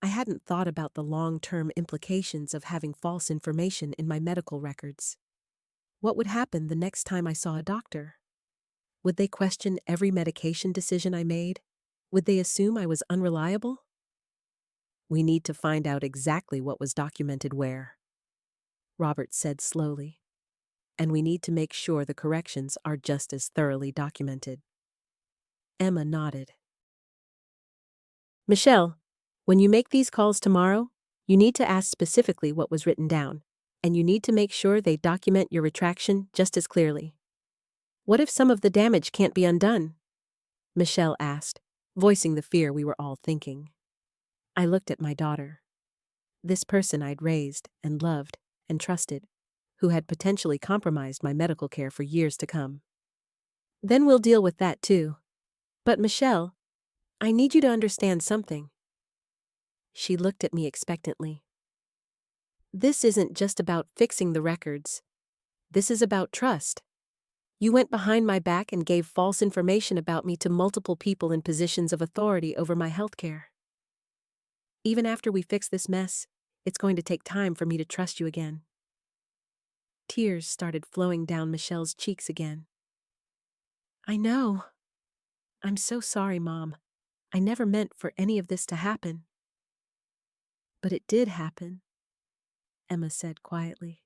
Speaker 1: I hadn't thought about the long-term implications of having false information in my medical records. What would happen the next time I saw a doctor? Would they question every medication decision I made? Would they assume I was unreliable? We need to find out exactly what was documented where, Robert said slowly. And we need to make sure the corrections are just as thoroughly documented. Emma nodded. Michelle, when you make these calls tomorrow, you need to ask specifically what was written down, and you need to make sure they document your retraction just as clearly. What if some of the damage can't be undone? Michelle asked, voicing the fear we were all thinking. I looked at my daughter. This person I'd raised and loved and trusted, who had potentially compromised my medical care for years to come. Then we'll deal with that too. But Michelle, I need you to understand something. She looked at me expectantly. This isn't just about fixing the records. This is about trust. You went behind my back and gave false information about me to multiple people in positions of authority over my health care. Even after we fix this mess, it's going to take time for me to trust you again. Tears started flowing down Michelle's cheeks again. I know. I'm so sorry, Mom. I never meant for any of this to happen. But it did happen, Emma said quietly.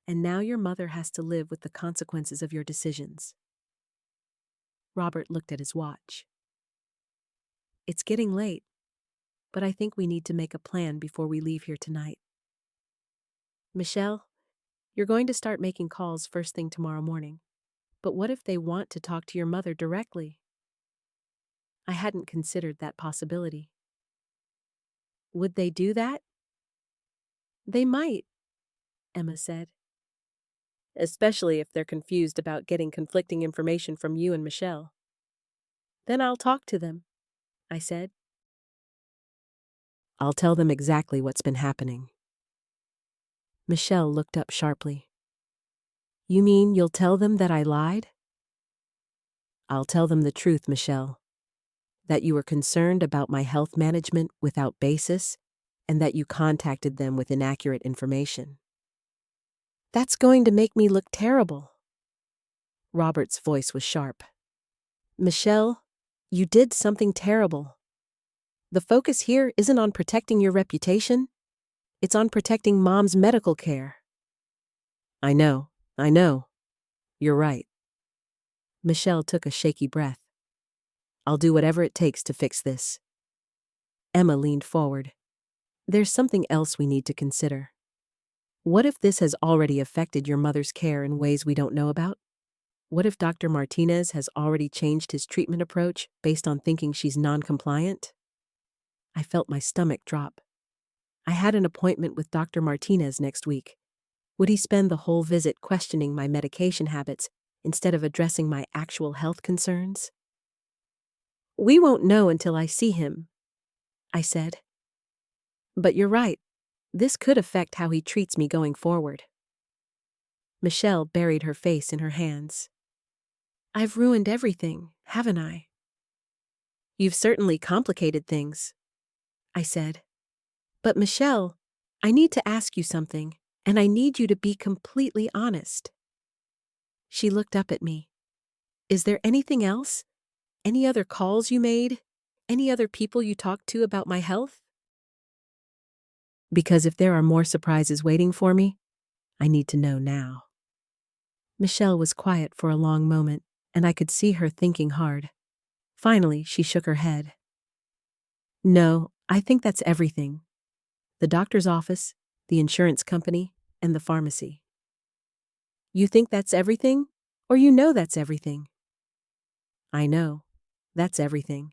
Speaker 1: And now your mother has to live with the consequences of your decisions. Robert looked at his watch. It's getting late, but I think we need to make a plan before we leave here tonight. Michelle, you're going to start making calls first thing tomorrow morning. But what if they want to talk to your mother directly? I hadn't considered that possibility. Would they do that? They might, Emma said. Especially if they're confused about getting conflicting information from you and Michelle. Then I'll talk to them, I said. I'll tell them exactly what's been happening. Michelle looked up sharply. You mean you'll tell them that I lied? I'll tell them the truth, Michelle. That you were concerned about my health management without basis, and that you contacted them with inaccurate information. That's going to make me look terrible. Robert's voice was sharp. Michelle, you did something terrible. The focus here isn't on protecting your reputation. It's on protecting Mom's medical care. I know. You're right. Michelle took a shaky breath. I'll do whatever it takes to fix this. Emma leaned forward. There's something else we need to consider. What if this has already affected your mother's care in ways we don't know about? What if Dr. Martinez has already changed his treatment approach based on thinking she's non-compliant? I felt my stomach drop. I had an appointment with Dr. Martinez next week. Would he spend the whole visit questioning my medication habits instead of addressing my actual health concerns? We won't know until I see him, I said. But you're right. This could affect how he treats me going forward. Michelle buried her face in her hands. I've ruined everything, haven't I? You've certainly complicated things, I said. But Michelle, I need to ask you something, and I need you to be completely honest. She looked up at me. Is there anything else? Any other calls you made? Any other people you talked to about my health? Because if there are more surprises waiting for me, I need to know now. Michelle was quiet for a long moment, and I could see her thinking hard. Finally, she shook her head. No, I think that's everything. The doctor's office, the insurance company, and the pharmacy. You think that's everything? Or you know that's everything? I know. That's everything.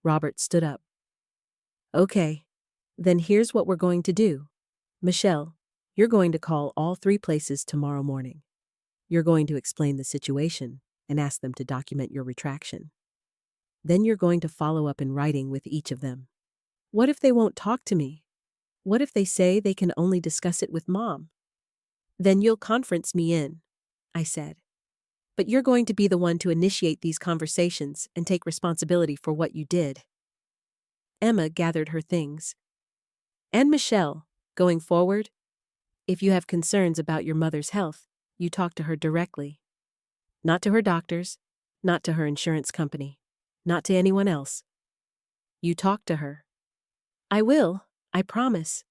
Speaker 1: Robert stood up. Okay, then here's what we're going to do. Michelle, you're going to call all 3 places tomorrow morning. You're going to explain the situation and ask them to document your retraction. Then you're going to follow up in writing with each of them. What if they won't talk to me? What if they say they can only discuss it with Mom? Then you'll conference me in, I said. But you're going to be the one to initiate these conversations and take responsibility for what you did. Emma gathered her things. And Michelle, going forward, if you have concerns about your mother's health, you talk to her directly. Not to her doctors, not to her insurance company, not to anyone else. You talk to her. I will, I promise.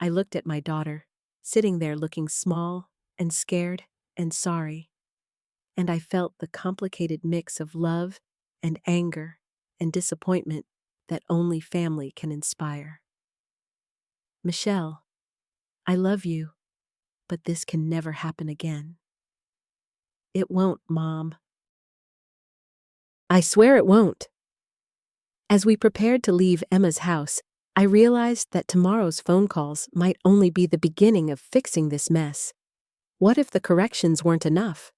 Speaker 1: I looked at my daughter, sitting there looking small and scared and sorry, and I felt the complicated mix of love and anger and disappointment that only family can inspire. Michelle, I love you, but this can never happen again. It won't, Mom. I swear it won't. As we prepared to leave Emma's house, I realized that tomorrow's phone calls might only be the beginning of fixing this mess. What if the corrections weren't enough?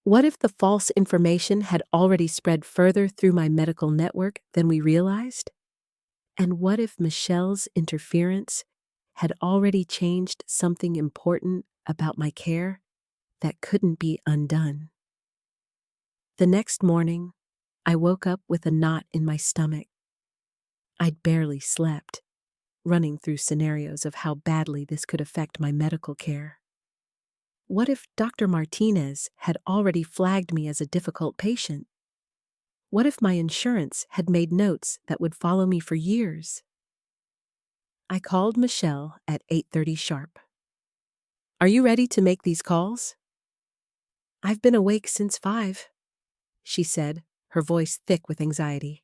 Speaker 1: What if the false information had already spread further through my medical network than we realized? And what if Michelle's interference had already changed something important about my care that couldn't be undone? The next morning, I woke up with a knot in my stomach. I'd barely slept, running through scenarios of how badly this could affect my medical care. What if Dr. Martinez had already flagged me as a difficult patient? What if my insurance had made notes that would follow me for years? I called Michelle at 8:30 sharp. Are you ready to make these calls? I've been awake since 5, she said, her voice thick with anxiety.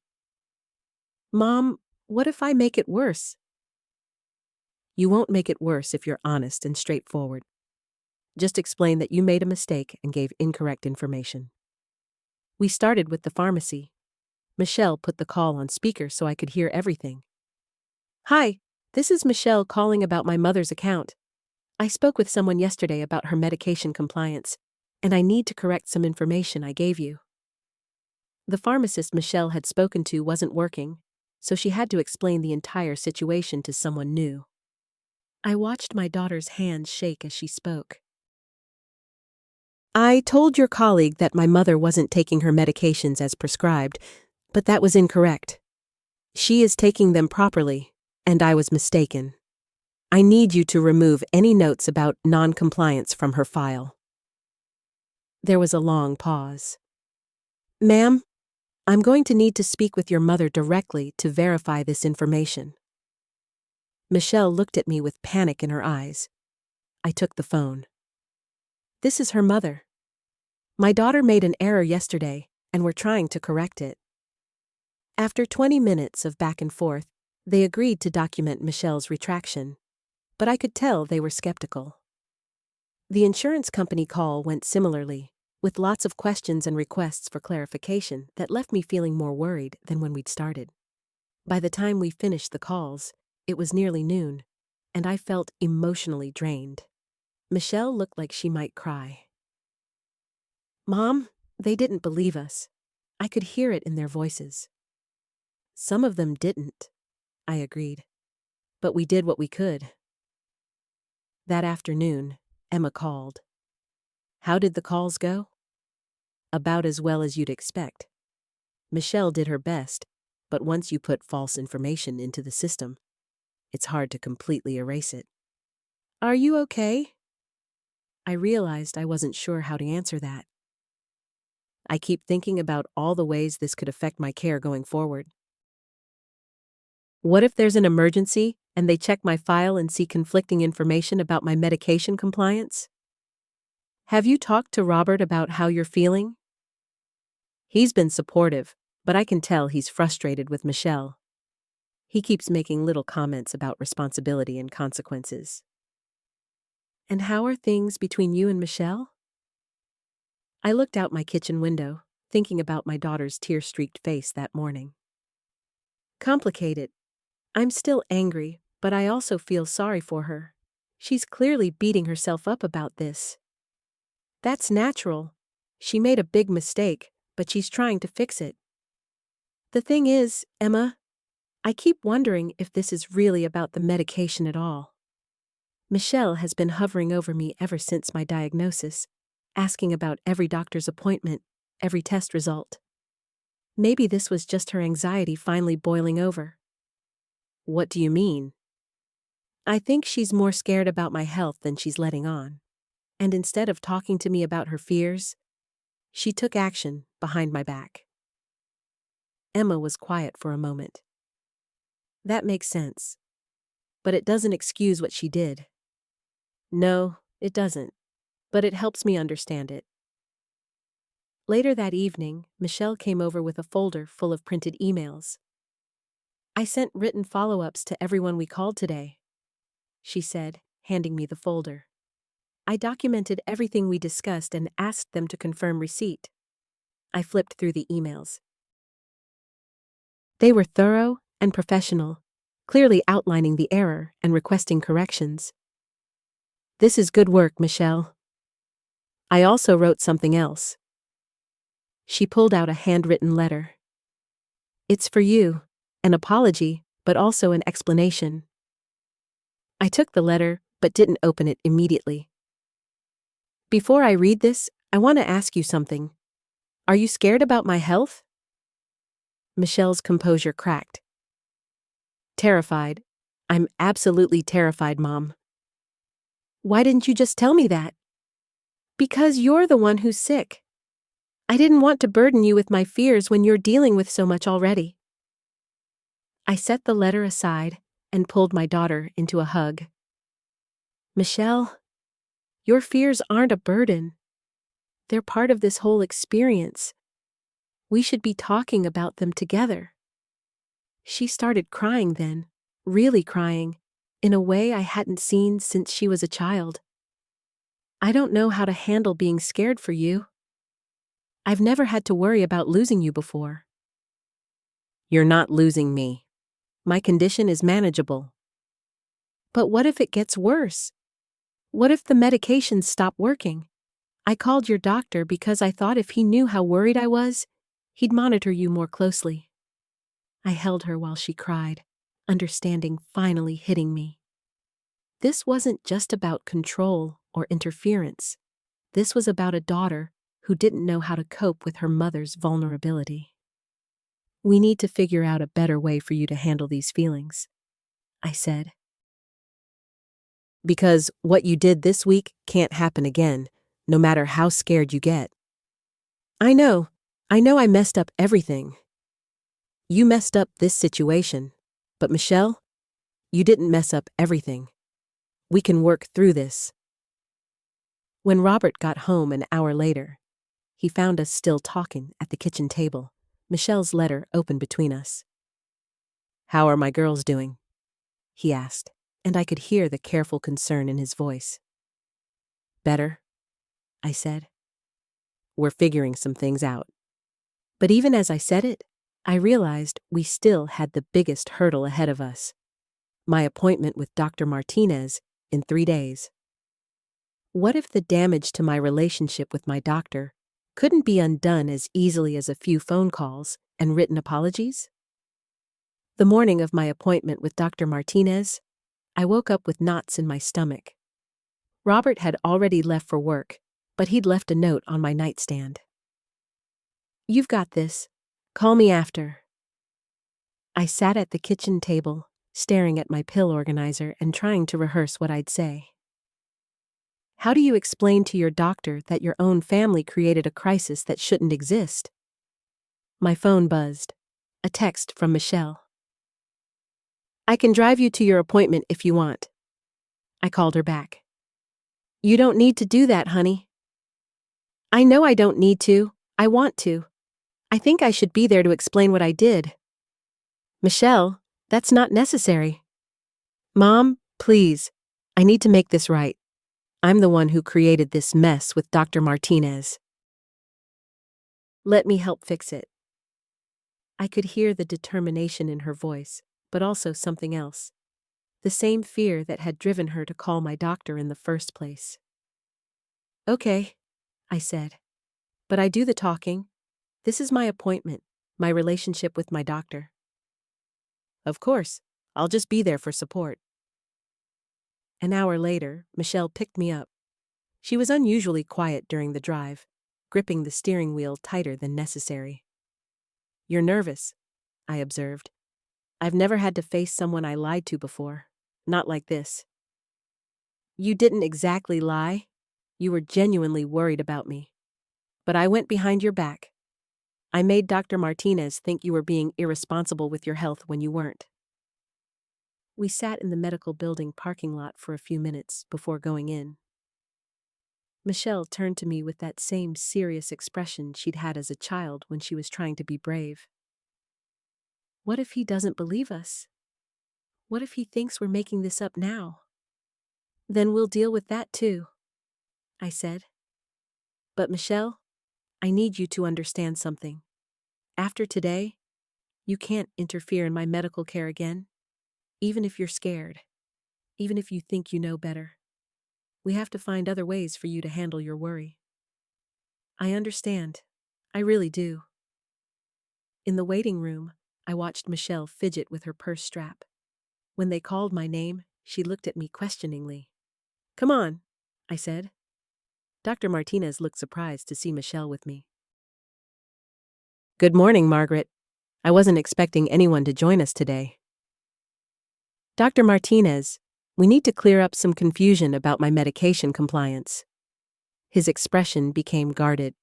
Speaker 1: Mom, what if I make it worse? You won't make it worse if you're honest and straightforward. Just explain that you made a mistake and gave incorrect information. We started with the pharmacy. Michelle put the call on speaker so I could hear everything. Hi, this is Michelle calling about my mother's account. I spoke with someone yesterday about her medication compliance, and I need to correct some information I gave you. The pharmacist Michelle had spoken to wasn't working, so she had to explain the entire situation to someone new. I watched my daughter's hands shake as she spoke. I told your colleague that my mother wasn't taking her medications as prescribed, but that was incorrect. She is taking them properly, and I was mistaken. I need you to remove any notes about non-compliance from her file. There was a long pause. Ma'am, I'm going to need to speak with your mother directly to verify this information. Michelle looked at me with panic in her eyes. I took the phone. This is her mother. My daughter made an error yesterday, and we're trying to correct it. After 20 minutes of back and forth, they agreed to document Michelle's retraction, but I could tell they were skeptical. The insurance company call went similarly, with lots of questions and requests for clarification that left me feeling more worried than when we'd started. By the time we finished the calls, it was nearly noon, and I felt emotionally drained. Michelle looked like she might cry. Mom, they didn't believe us. I could hear it in their voices. Some of them didn't, I agreed. But we did what we could. That afternoon, Emma called. How did the calls go? About as well as you'd expect. Michelle did her best, but once you put false information into the system, it's hard to completely erase it. Are you okay? I realized I wasn't sure how to answer that. I keep thinking about all the ways this could affect my care going forward. What if there's an emergency and they check my file and see conflicting information about my medication compliance? Have you talked to Robert about how you're feeling? He's been supportive, but I can tell he's frustrated with Michelle. He keeps making little comments about responsibility and consequences. And how are things between you and Michelle? I looked out my kitchen window, thinking about my daughter's tear-streaked face that morning. Complicated. I'm still angry, but I also feel sorry for her. She's clearly beating herself up about this. That's natural. She made a big mistake, but she's trying to fix it. The thing is, Emma, I keep wondering if this is really about the medication at all. Michelle has been hovering over me ever since my diagnosis, asking about every doctor's appointment, every test result. Maybe this was just her anxiety finally boiling over. What do you mean? I think she's more scared about my health than she's letting on. And instead of talking to me about her fears, she took action behind my back. Emma was quiet for a moment. That makes sense. But it doesn't excuse what she did. No, it doesn't. But it helps me understand it. Later that evening, Michelle came over with a folder full of printed emails. I sent written follow-ups to everyone we called today, she said, handing me the folder. I documented everything we discussed and asked them to confirm receipt. I flipped through the emails. They were thorough and professional, clearly outlining the error and requesting corrections. This is good work, Michelle. I also wrote something else. She pulled out a handwritten letter. It's for you, an apology, but also an explanation. I took the letter, but didn't open it immediately. Before I read this, I want to ask you something. Are you scared about my health? Michelle's composure cracked. Terrified. I'm absolutely terrified, Mom. Why didn't you just tell me that? Because you're the one who's sick. I didn't want to burden you with my fears when you're dealing with so much already. I set the letter aside and pulled my daughter into a hug. Michelle, your fears aren't a burden. They're part of this whole experience. We should be talking about them together. She started crying then, really crying, in a way I hadn't seen since she was a child. I don't know how to handle being scared for you. I've never had to worry about losing you before. You're not losing me. My condition is manageable. But what if it gets worse? What if the medications stop working? I called your doctor because I thought if he knew how worried I was, he'd monitor you more closely. I held her while she cried, understanding finally hitting me. This wasn't just about control or interference. This was about a daughter who didn't know how to cope with her mother's vulnerability. We need to figure out a better way for you to handle these feelings, I said. Because what you did this week can't happen again, no matter how scared you get. I know I messed up everything. You messed up this situation, but Michelle, you didn't mess up everything. We can work through this. When Robert got home an hour later, he found us still talking at the kitchen table, Michelle's letter open between us. "How are my girls doing?" he asked, and I could hear the careful concern in his voice. "Better," I said. "We're figuring some things out." But even as I said it, I realized we still had the biggest hurdle ahead of us. My appointment with Dr. Martinez in 3 days. What if the damage to my relationship with my doctor couldn't be undone as easily as a few phone calls and written apologies? The morning of my appointment with Dr. Martinez, I woke up with knots in my stomach. Robert had already left for work, but he'd left a note on my nightstand. "You've got this. Call me after." I sat at the kitchen table, staring at my pill organizer and trying to rehearse what I'd say. How do you explain to your doctor that your own family created a crisis that shouldn't exist? My phone buzzed. A text from Michelle. "I can drive you to your appointment if you want." I called her back. "You don't need to do that, honey." "I know I don't need to. I want to. I think I should be there to explain what I did." "Michelle, that's not necessary." "Mom, please. I need to make this right. I'm the one who created this mess with Dr. Martinez. Let me help fix it." I could hear the determination in her voice, but also something else. The same fear that had driven her to call my doctor in the first place. "Okay," I said. "But I do the talking. This is my appointment, my relationship with my doctor." "Of course. I'll just be there for support." An hour later, Michelle picked me up. She was unusually quiet during the drive, gripping the steering wheel tighter than necessary. "You're nervous," I observed. "I've never had to face someone I lied to before. Not like this." "You didn't exactly lie. You were genuinely worried about me. But I went behind your back. I made Dr. Martinez think you were being irresponsible with your health when you weren't." We sat in the medical building parking lot for a few minutes before going in. Michelle turned to me with that same serious expression she'd had as a child when she was trying to be brave. "What if he doesn't believe us? What if he thinks we're making this up now?" "Then we'll deal with that too," I said. "But Michelle, I need you to understand something. After today, you can't interfere in my medical care again, even if you're scared, even if you think you know better. We have to find other ways for you to handle your worry." "I understand. I really do." In the waiting room, I watched Michelle fidget with her purse strap. When they called my name, she looked at me questioningly. "Come on," I said. Dr. Martinez looked surprised to see Michelle with me. "Good morning, Margaret. I wasn't expecting anyone to join us today." "Dr. Martinez, we need to clear up some confusion about my medication compliance." His expression became guarded.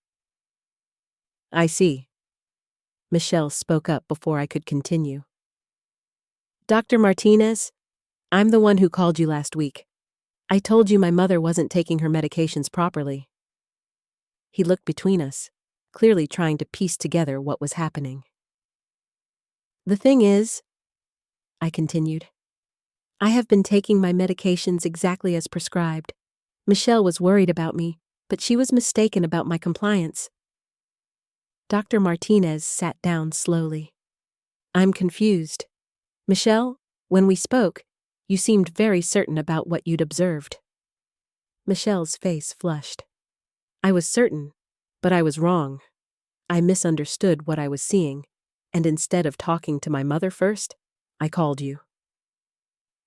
Speaker 1: "I see." Michelle spoke up before I could continue. "Dr. Martinez, I'm the one who called you last week. I told you my mother wasn't taking her medications properly." He looked between us, clearly trying to piece together what was happening. "The thing is," I continued, "I have been taking my medications exactly as prescribed. Michelle was worried about me, but she was mistaken about my compliance." Dr. Martinez sat down slowly. "I'm confused. Michelle, when we spoke, you seemed very certain about what you'd observed." Michelle's face flushed. "I was certain, but I was wrong. I misunderstood what I was seeing, and instead of talking to my mother first, I called you."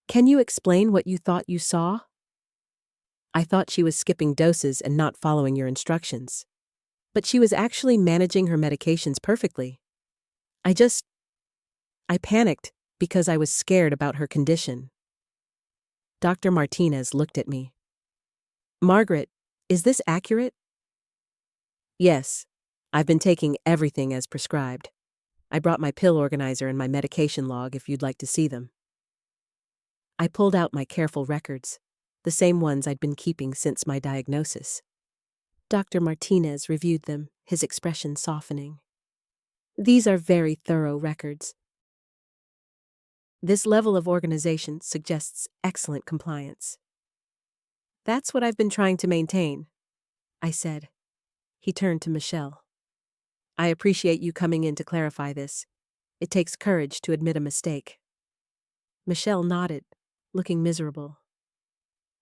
Speaker 1: "Can you explain what you thought you saw?" I thought she was skipping doses and not following your instructions. But she was actually managing her medications perfectly. I panicked because I was scared about her condition. Dr. Martinez looked at me. Margaret, is this accurate? Yes. I've been taking everything as prescribed. I brought my pill organizer and my medication log if you'd like to see them. I pulled out my careful records, the same ones I'd been keeping since my diagnosis. Dr. Martinez reviewed them, his expression softening. These are very thorough records. This level of organization suggests excellent compliance. That's what I've been trying to maintain, I said. He turned to Michelle. I appreciate you coming in to clarify this. It takes courage to admit a mistake. Michelle nodded, looking miserable.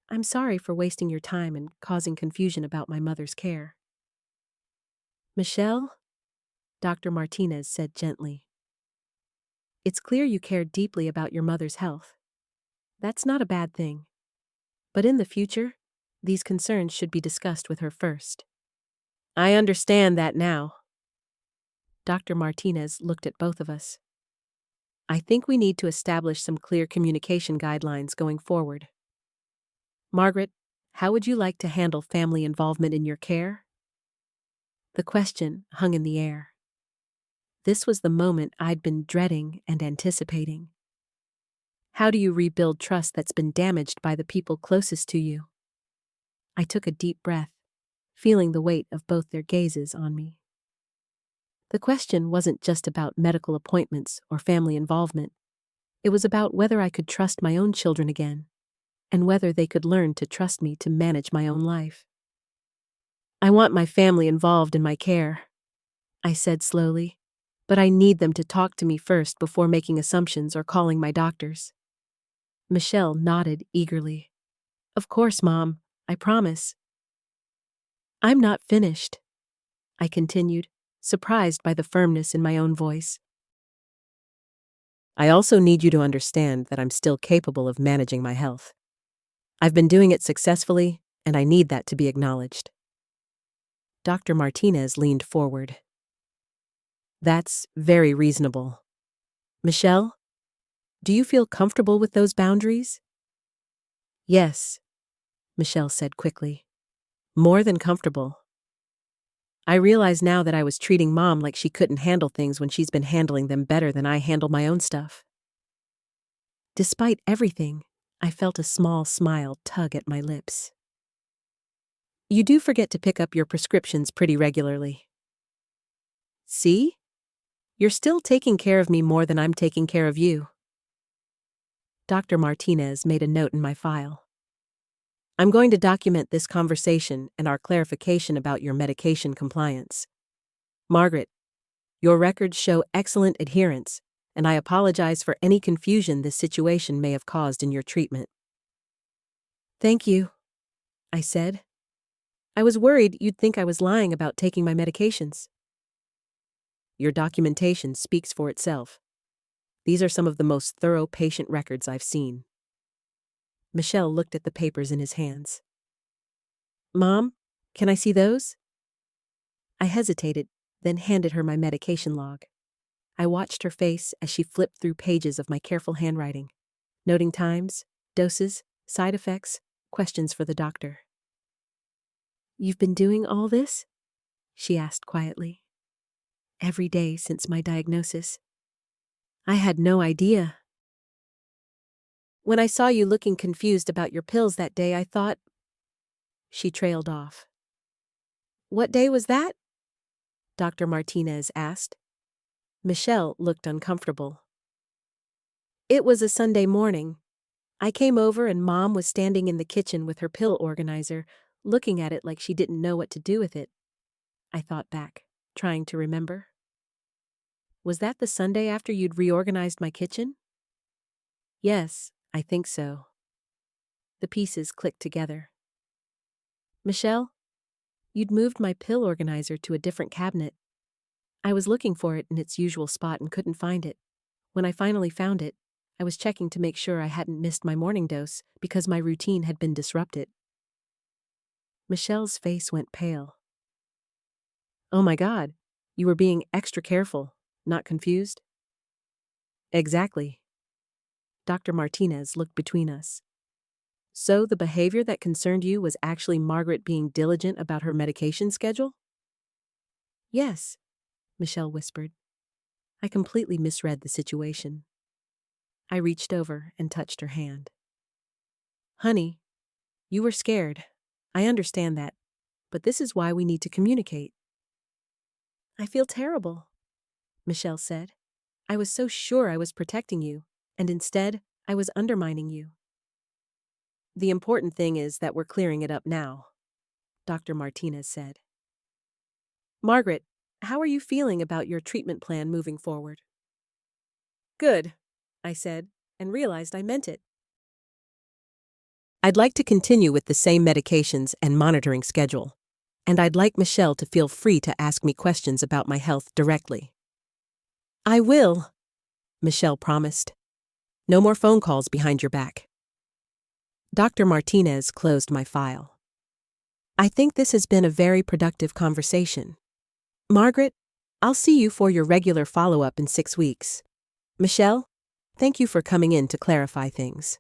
Speaker 1: I'm sorry for wasting your time and causing confusion about my mother's care. Michelle, Dr. Martinez said gently. It's clear you care deeply about your mother's health. That's not a bad thing. But in the future, these concerns should be discussed with her first. I understand that now. Dr. Martinez looked at both of us. I think we need to establish some clear communication guidelines going forward. Margaret, how would you like to handle family involvement in your care? The question hung in the air. This was the moment I'd been dreading and anticipating. How do you rebuild trust that's been damaged by the people closest to you? I took a deep breath, feeling the weight of both their gazes on me. The question wasn't just about medical appointments or family involvement. It was about whether I could trust my own children again, and whether they could learn to trust me to manage my own life. I want my family involved in my care, I said slowly, but I need them to talk to me first before making assumptions or calling my doctors. Michelle nodded eagerly. Of course, Mom, I promise. I'm not finished, I continued, surprised by the firmness in my own voice. I also need you to understand that I'm still capable of managing my health. I've been doing it successfully, and I need that to be acknowledged. Dr. Martinez leaned forward. That's very reasonable. Michelle, do you feel comfortable with those boundaries? Yes, Michelle said quickly. More than comfortable. I realize now that I was treating Mom like she couldn't handle things when she's been handling them better than I handle my own stuff. Despite everything, I felt a small smile tug at my lips. You do forget to pick up your prescriptions pretty regularly. See? You're still taking care of me more than I'm taking care of you. Dr. Martinez made a note in my file. I'm going to document this conversation and our clarification about your medication compliance. Margaret, your records show excellent adherence, and I apologize for any confusion this situation may have caused in your treatment. Thank you, I said. I was worried you'd think I was lying about taking my medications. Your documentation speaks for itself. These are some of the most thorough patient records I've seen. Michelle looked at the papers in his hands. Mom, can I see those? I hesitated, then handed her my medication log. I watched her face as she flipped through pages of my careful handwriting, noting times, doses, side effects, questions for the doctor. You've been doing all this? She asked quietly. Every day since my diagnosis. I had no idea. When I saw you looking confused about your pills that day, I thought... She trailed off. What day was that? Dr. Martinez asked. Michelle looked uncomfortable. It was a Sunday morning. I came over and Mom was standing in the kitchen with her pill organizer, looking at it like she didn't know what to do with it. I thought back, trying to remember. Was that the Sunday after you'd reorganized my kitchen? Yes, I think so. The pieces clicked together. Michelle, you'd moved my pill organizer to a different cabinet. I was looking for it in its usual spot and couldn't find it. When I finally found it, I was checking to make sure I hadn't missed my morning dose because my routine had been disrupted. Michelle's face went pale. Oh my God, you were being extra careful, not confused? Exactly. Dr. Martinez looked between us. So the behavior that concerned you was actually Margaret being diligent about her medication schedule? Yes, Michelle whispered. I completely misread the situation. I reached over and touched her hand. Honey, you were scared. I understand that, but this is why we need to communicate. I feel terrible, Michelle said. I was so sure I was protecting you, and instead, I was undermining you. The important thing is that we're clearing it up now, Dr. Martinez said. Margaret, how are you feeling about your treatment plan moving forward? Good, I said, and realized I meant it. I'd like to continue with the same medications and monitoring schedule, and I'd like Michelle to feel free to ask me questions about my health directly. I will, Michelle promised. No more phone calls behind your back. Dr. Martinez closed my file. I think this has been a very productive conversation. Margaret, I'll see you for your regular follow-up in 6 weeks. Michelle, thank you for coming in to clarify things.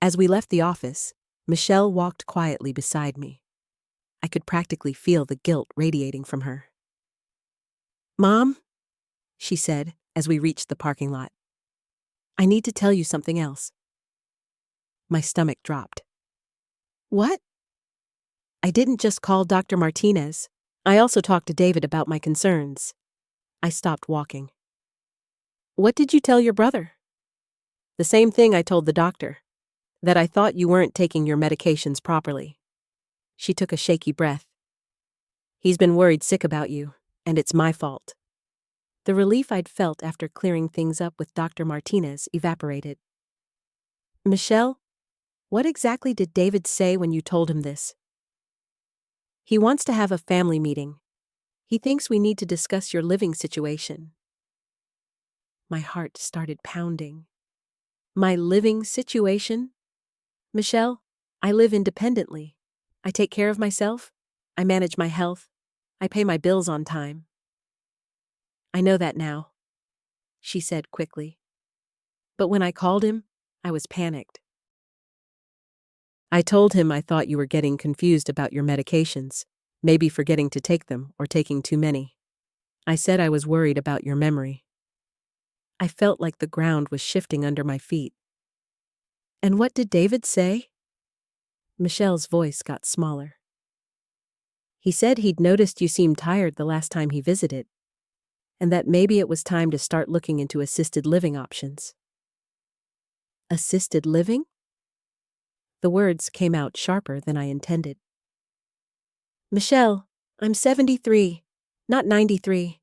Speaker 1: As we left the office, Michelle walked quietly beside me. I could practically feel the guilt radiating from her. Mom, she said as we reached the parking lot. I need to tell you something else. My stomach dropped. What? I didn't just call Dr. Martinez. I also talked to David about my concerns. I stopped walking. What did you tell your brother? The same thing I told the doctor. That I thought you weren't taking your medications properly. She took a shaky breath. He's been worried sick about you, and it's my fault. The relief I'd felt after clearing things up with Dr. Martinez evaporated. Michelle, what exactly did David say when you told him this? He wants to have a family meeting. He thinks we need to discuss your living situation. My heart started pounding. My living situation? Michelle, I live independently. I take care of myself. I manage my health. I pay my bills on time. I know that now, she said quickly. But when I called him, I was panicked. I told him I thought you were getting confused about your medications, maybe forgetting to take them or taking too many. I said I was worried about your memory. I felt like the ground was shifting under my feet. And what did David say? Michelle's voice got smaller. He said he'd noticed you seemed tired the last time he visited, and that maybe it was time to start looking into assisted living options. Assisted living? The words came out sharper than I intended. Michelle, I'm 73, not 93,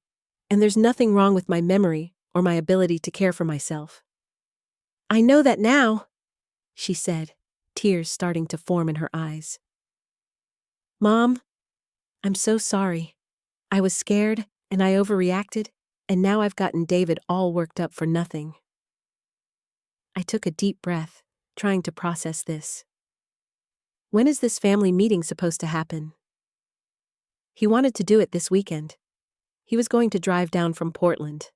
Speaker 1: and there's nothing wrong with my memory or my ability to care for myself. I know that now, she said, tears starting to form in her eyes. Mom, I'm so sorry. I was scared and I overreacted, and now I've gotten David all worked up for nothing. I took a deep breath, trying to process this. When is this family meeting supposed to happen? He wanted to do it this weekend. He was going to drive down from Portland.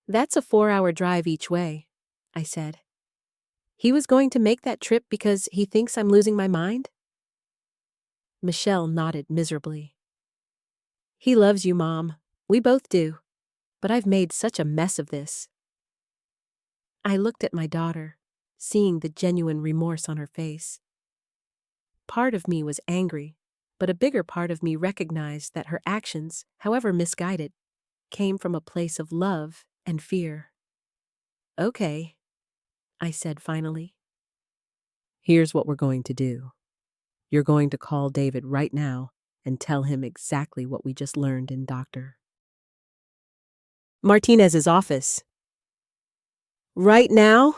Speaker 1: That's a 4-hour drive each way, I said. He was going to make that trip because he thinks I'm losing my mind? Michelle nodded miserably. He loves you, Mom. We both do. But I've made such a mess of this. I looked at my daughter, seeing the genuine remorse on her face. Part of me was angry, but a bigger part of me recognized that her actions, however misguided, came from a place of love and fear. Okay, I said finally. Here's what we're going to do. You're going to call David right now and tell him exactly what we just learned in Dr. Martinez's office. Right now?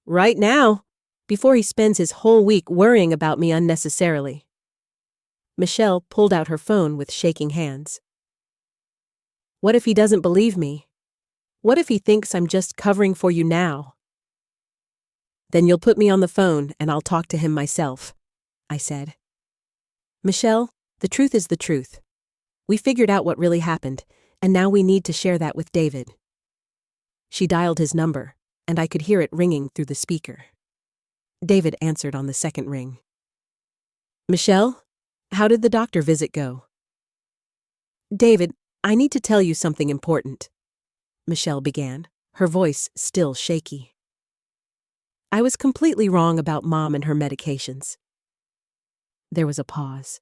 Speaker 1: Right now, before he spends his whole week worrying about me unnecessarily. Michelle pulled out her phone with shaking hands. What if he doesn't believe me? What if he thinks I'm just covering for you now? Then you'll put me on the phone and I'll talk to him myself, I said. Michelle, the truth is the truth. We figured out what really happened, and now we need to share that with David. She dialed his number, and I could hear it ringing through the speaker. David answered on the second ring. Michelle, how did the doctor visit go? David, I need to tell you something important, Michelle began, her voice still shaky. I was completely wrong about Mom and her medications. There was a pause.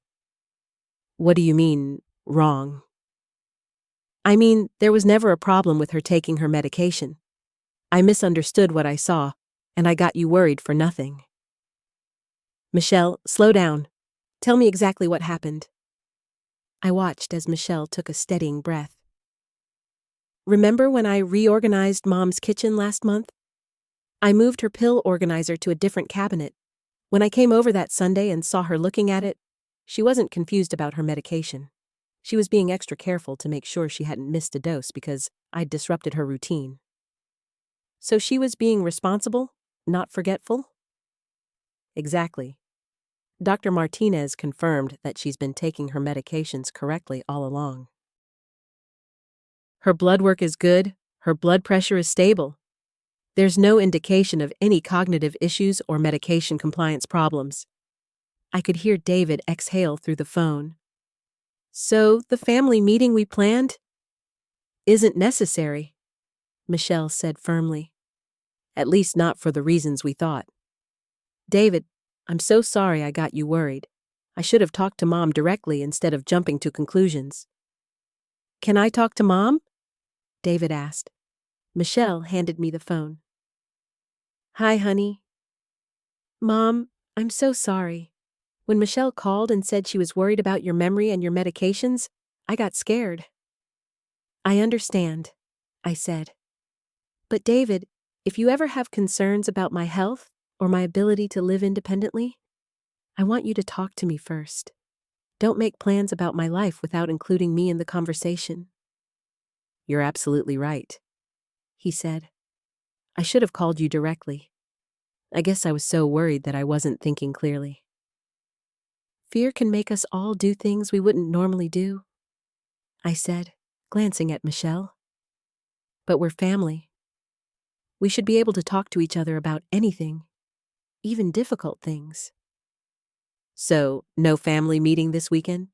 Speaker 1: What do you mean, wrong? I mean, there was never a problem with her taking her medication. I misunderstood what I saw, and I got you worried for nothing. Michelle, slow down. Tell me exactly what happened. I watched as Michelle took a steadying breath. Remember when I reorganized Mom's kitchen last month? I moved her pill organizer to a different cabinet. When I came over that Sunday and saw her looking at it, she wasn't confused about her medication. She was being extra careful to make sure she hadn't missed a dose because I'd disrupted her routine. So she was being responsible, not forgetful? Exactly. Dr. Martinez confirmed that she's been taking her medications correctly all along. Her blood work is good, her blood pressure is stable. There's no indication of any cognitive issues or medication compliance problems. I could hear David exhale through the phone. So, the family meeting we planned isn't necessary, Michelle said firmly. At least not for the reasons we thought. David, I'm so sorry I got you worried. I should have talked to Mom directly instead of jumping to conclusions. Can I talk to Mom? David asked. Michelle handed me the phone. Hi, honey. Mom, I'm so sorry. When Michelle called and said she was worried about your memory and your medications, I got scared. I understand, I said. But David, if you ever have concerns about my health or my ability to live independently, I want you to talk to me first. Don't make plans about my life without including me in the conversation. You're absolutely right, he said. I should have called you directly. I guess I was so worried that I wasn't thinking clearly. Fear can make us all do things we wouldn't normally do, I said, glancing at Michelle. But we're family. We should be able to talk to each other about anything, even difficult things. So, no family meeting this weekend?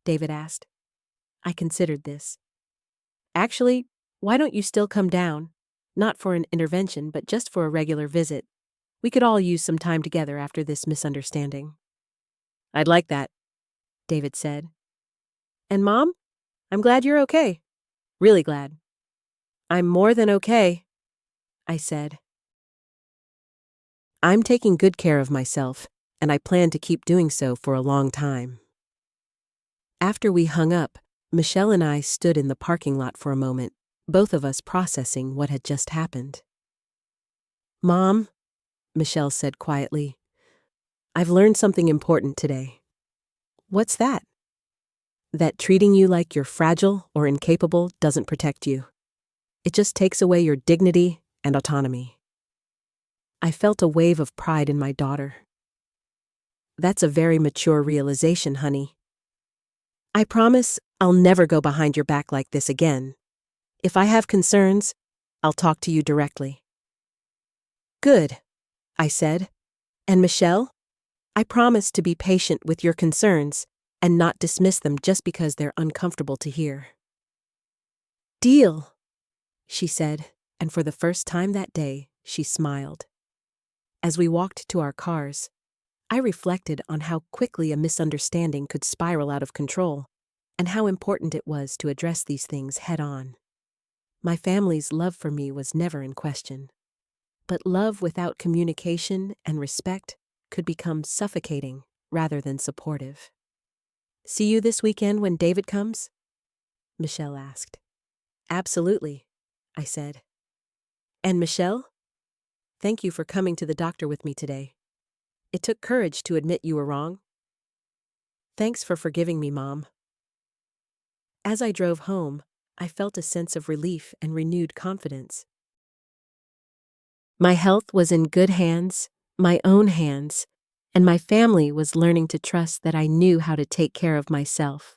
Speaker 1: David asked. I considered this. Actually, why don't you still come down? Not for an intervention, but just for a regular visit. We could all use some time together after this misunderstanding. I'd like that, David said. And Mom? I'm glad you're okay. Really glad. I'm more than okay, I said. I'm taking good care of myself, and I plan to keep doing so for a long time. After we hung up, Michelle and I stood in the parking lot for a moment, both of us processing what had just happened. Mom, Michelle said quietly, I've learned something important today. What's that? That treating you like you're fragile or incapable doesn't protect you. It just takes away your dignity and autonomy. I felt a wave of pride in my daughter. That's a very mature realization, honey. I promise I'll never go behind your back like this again. If I have concerns, I'll talk to you directly. Good, I said. And Michelle, I promise to be patient with your concerns and not dismiss them just because they're uncomfortable to hear. Deal, she said, and for the first time that day, she smiled. As we walked to our cars, I reflected on how quickly a misunderstanding could spiral out of control, and how important it was to address these things head-on. My family's love for me was never in question, but love without communication and respect could become suffocating rather than supportive. See you this weekend when David comes? Michelle asked. Absolutely, I said. And Michelle, thank you for coming to the doctor with me today. It took courage to admit you were wrong. Thanks for forgiving me, Mom. As I drove home, I felt a sense of relief and renewed confidence. My health was in good hands, my own hands, and my family was learning to trust that I knew how to take care of myself.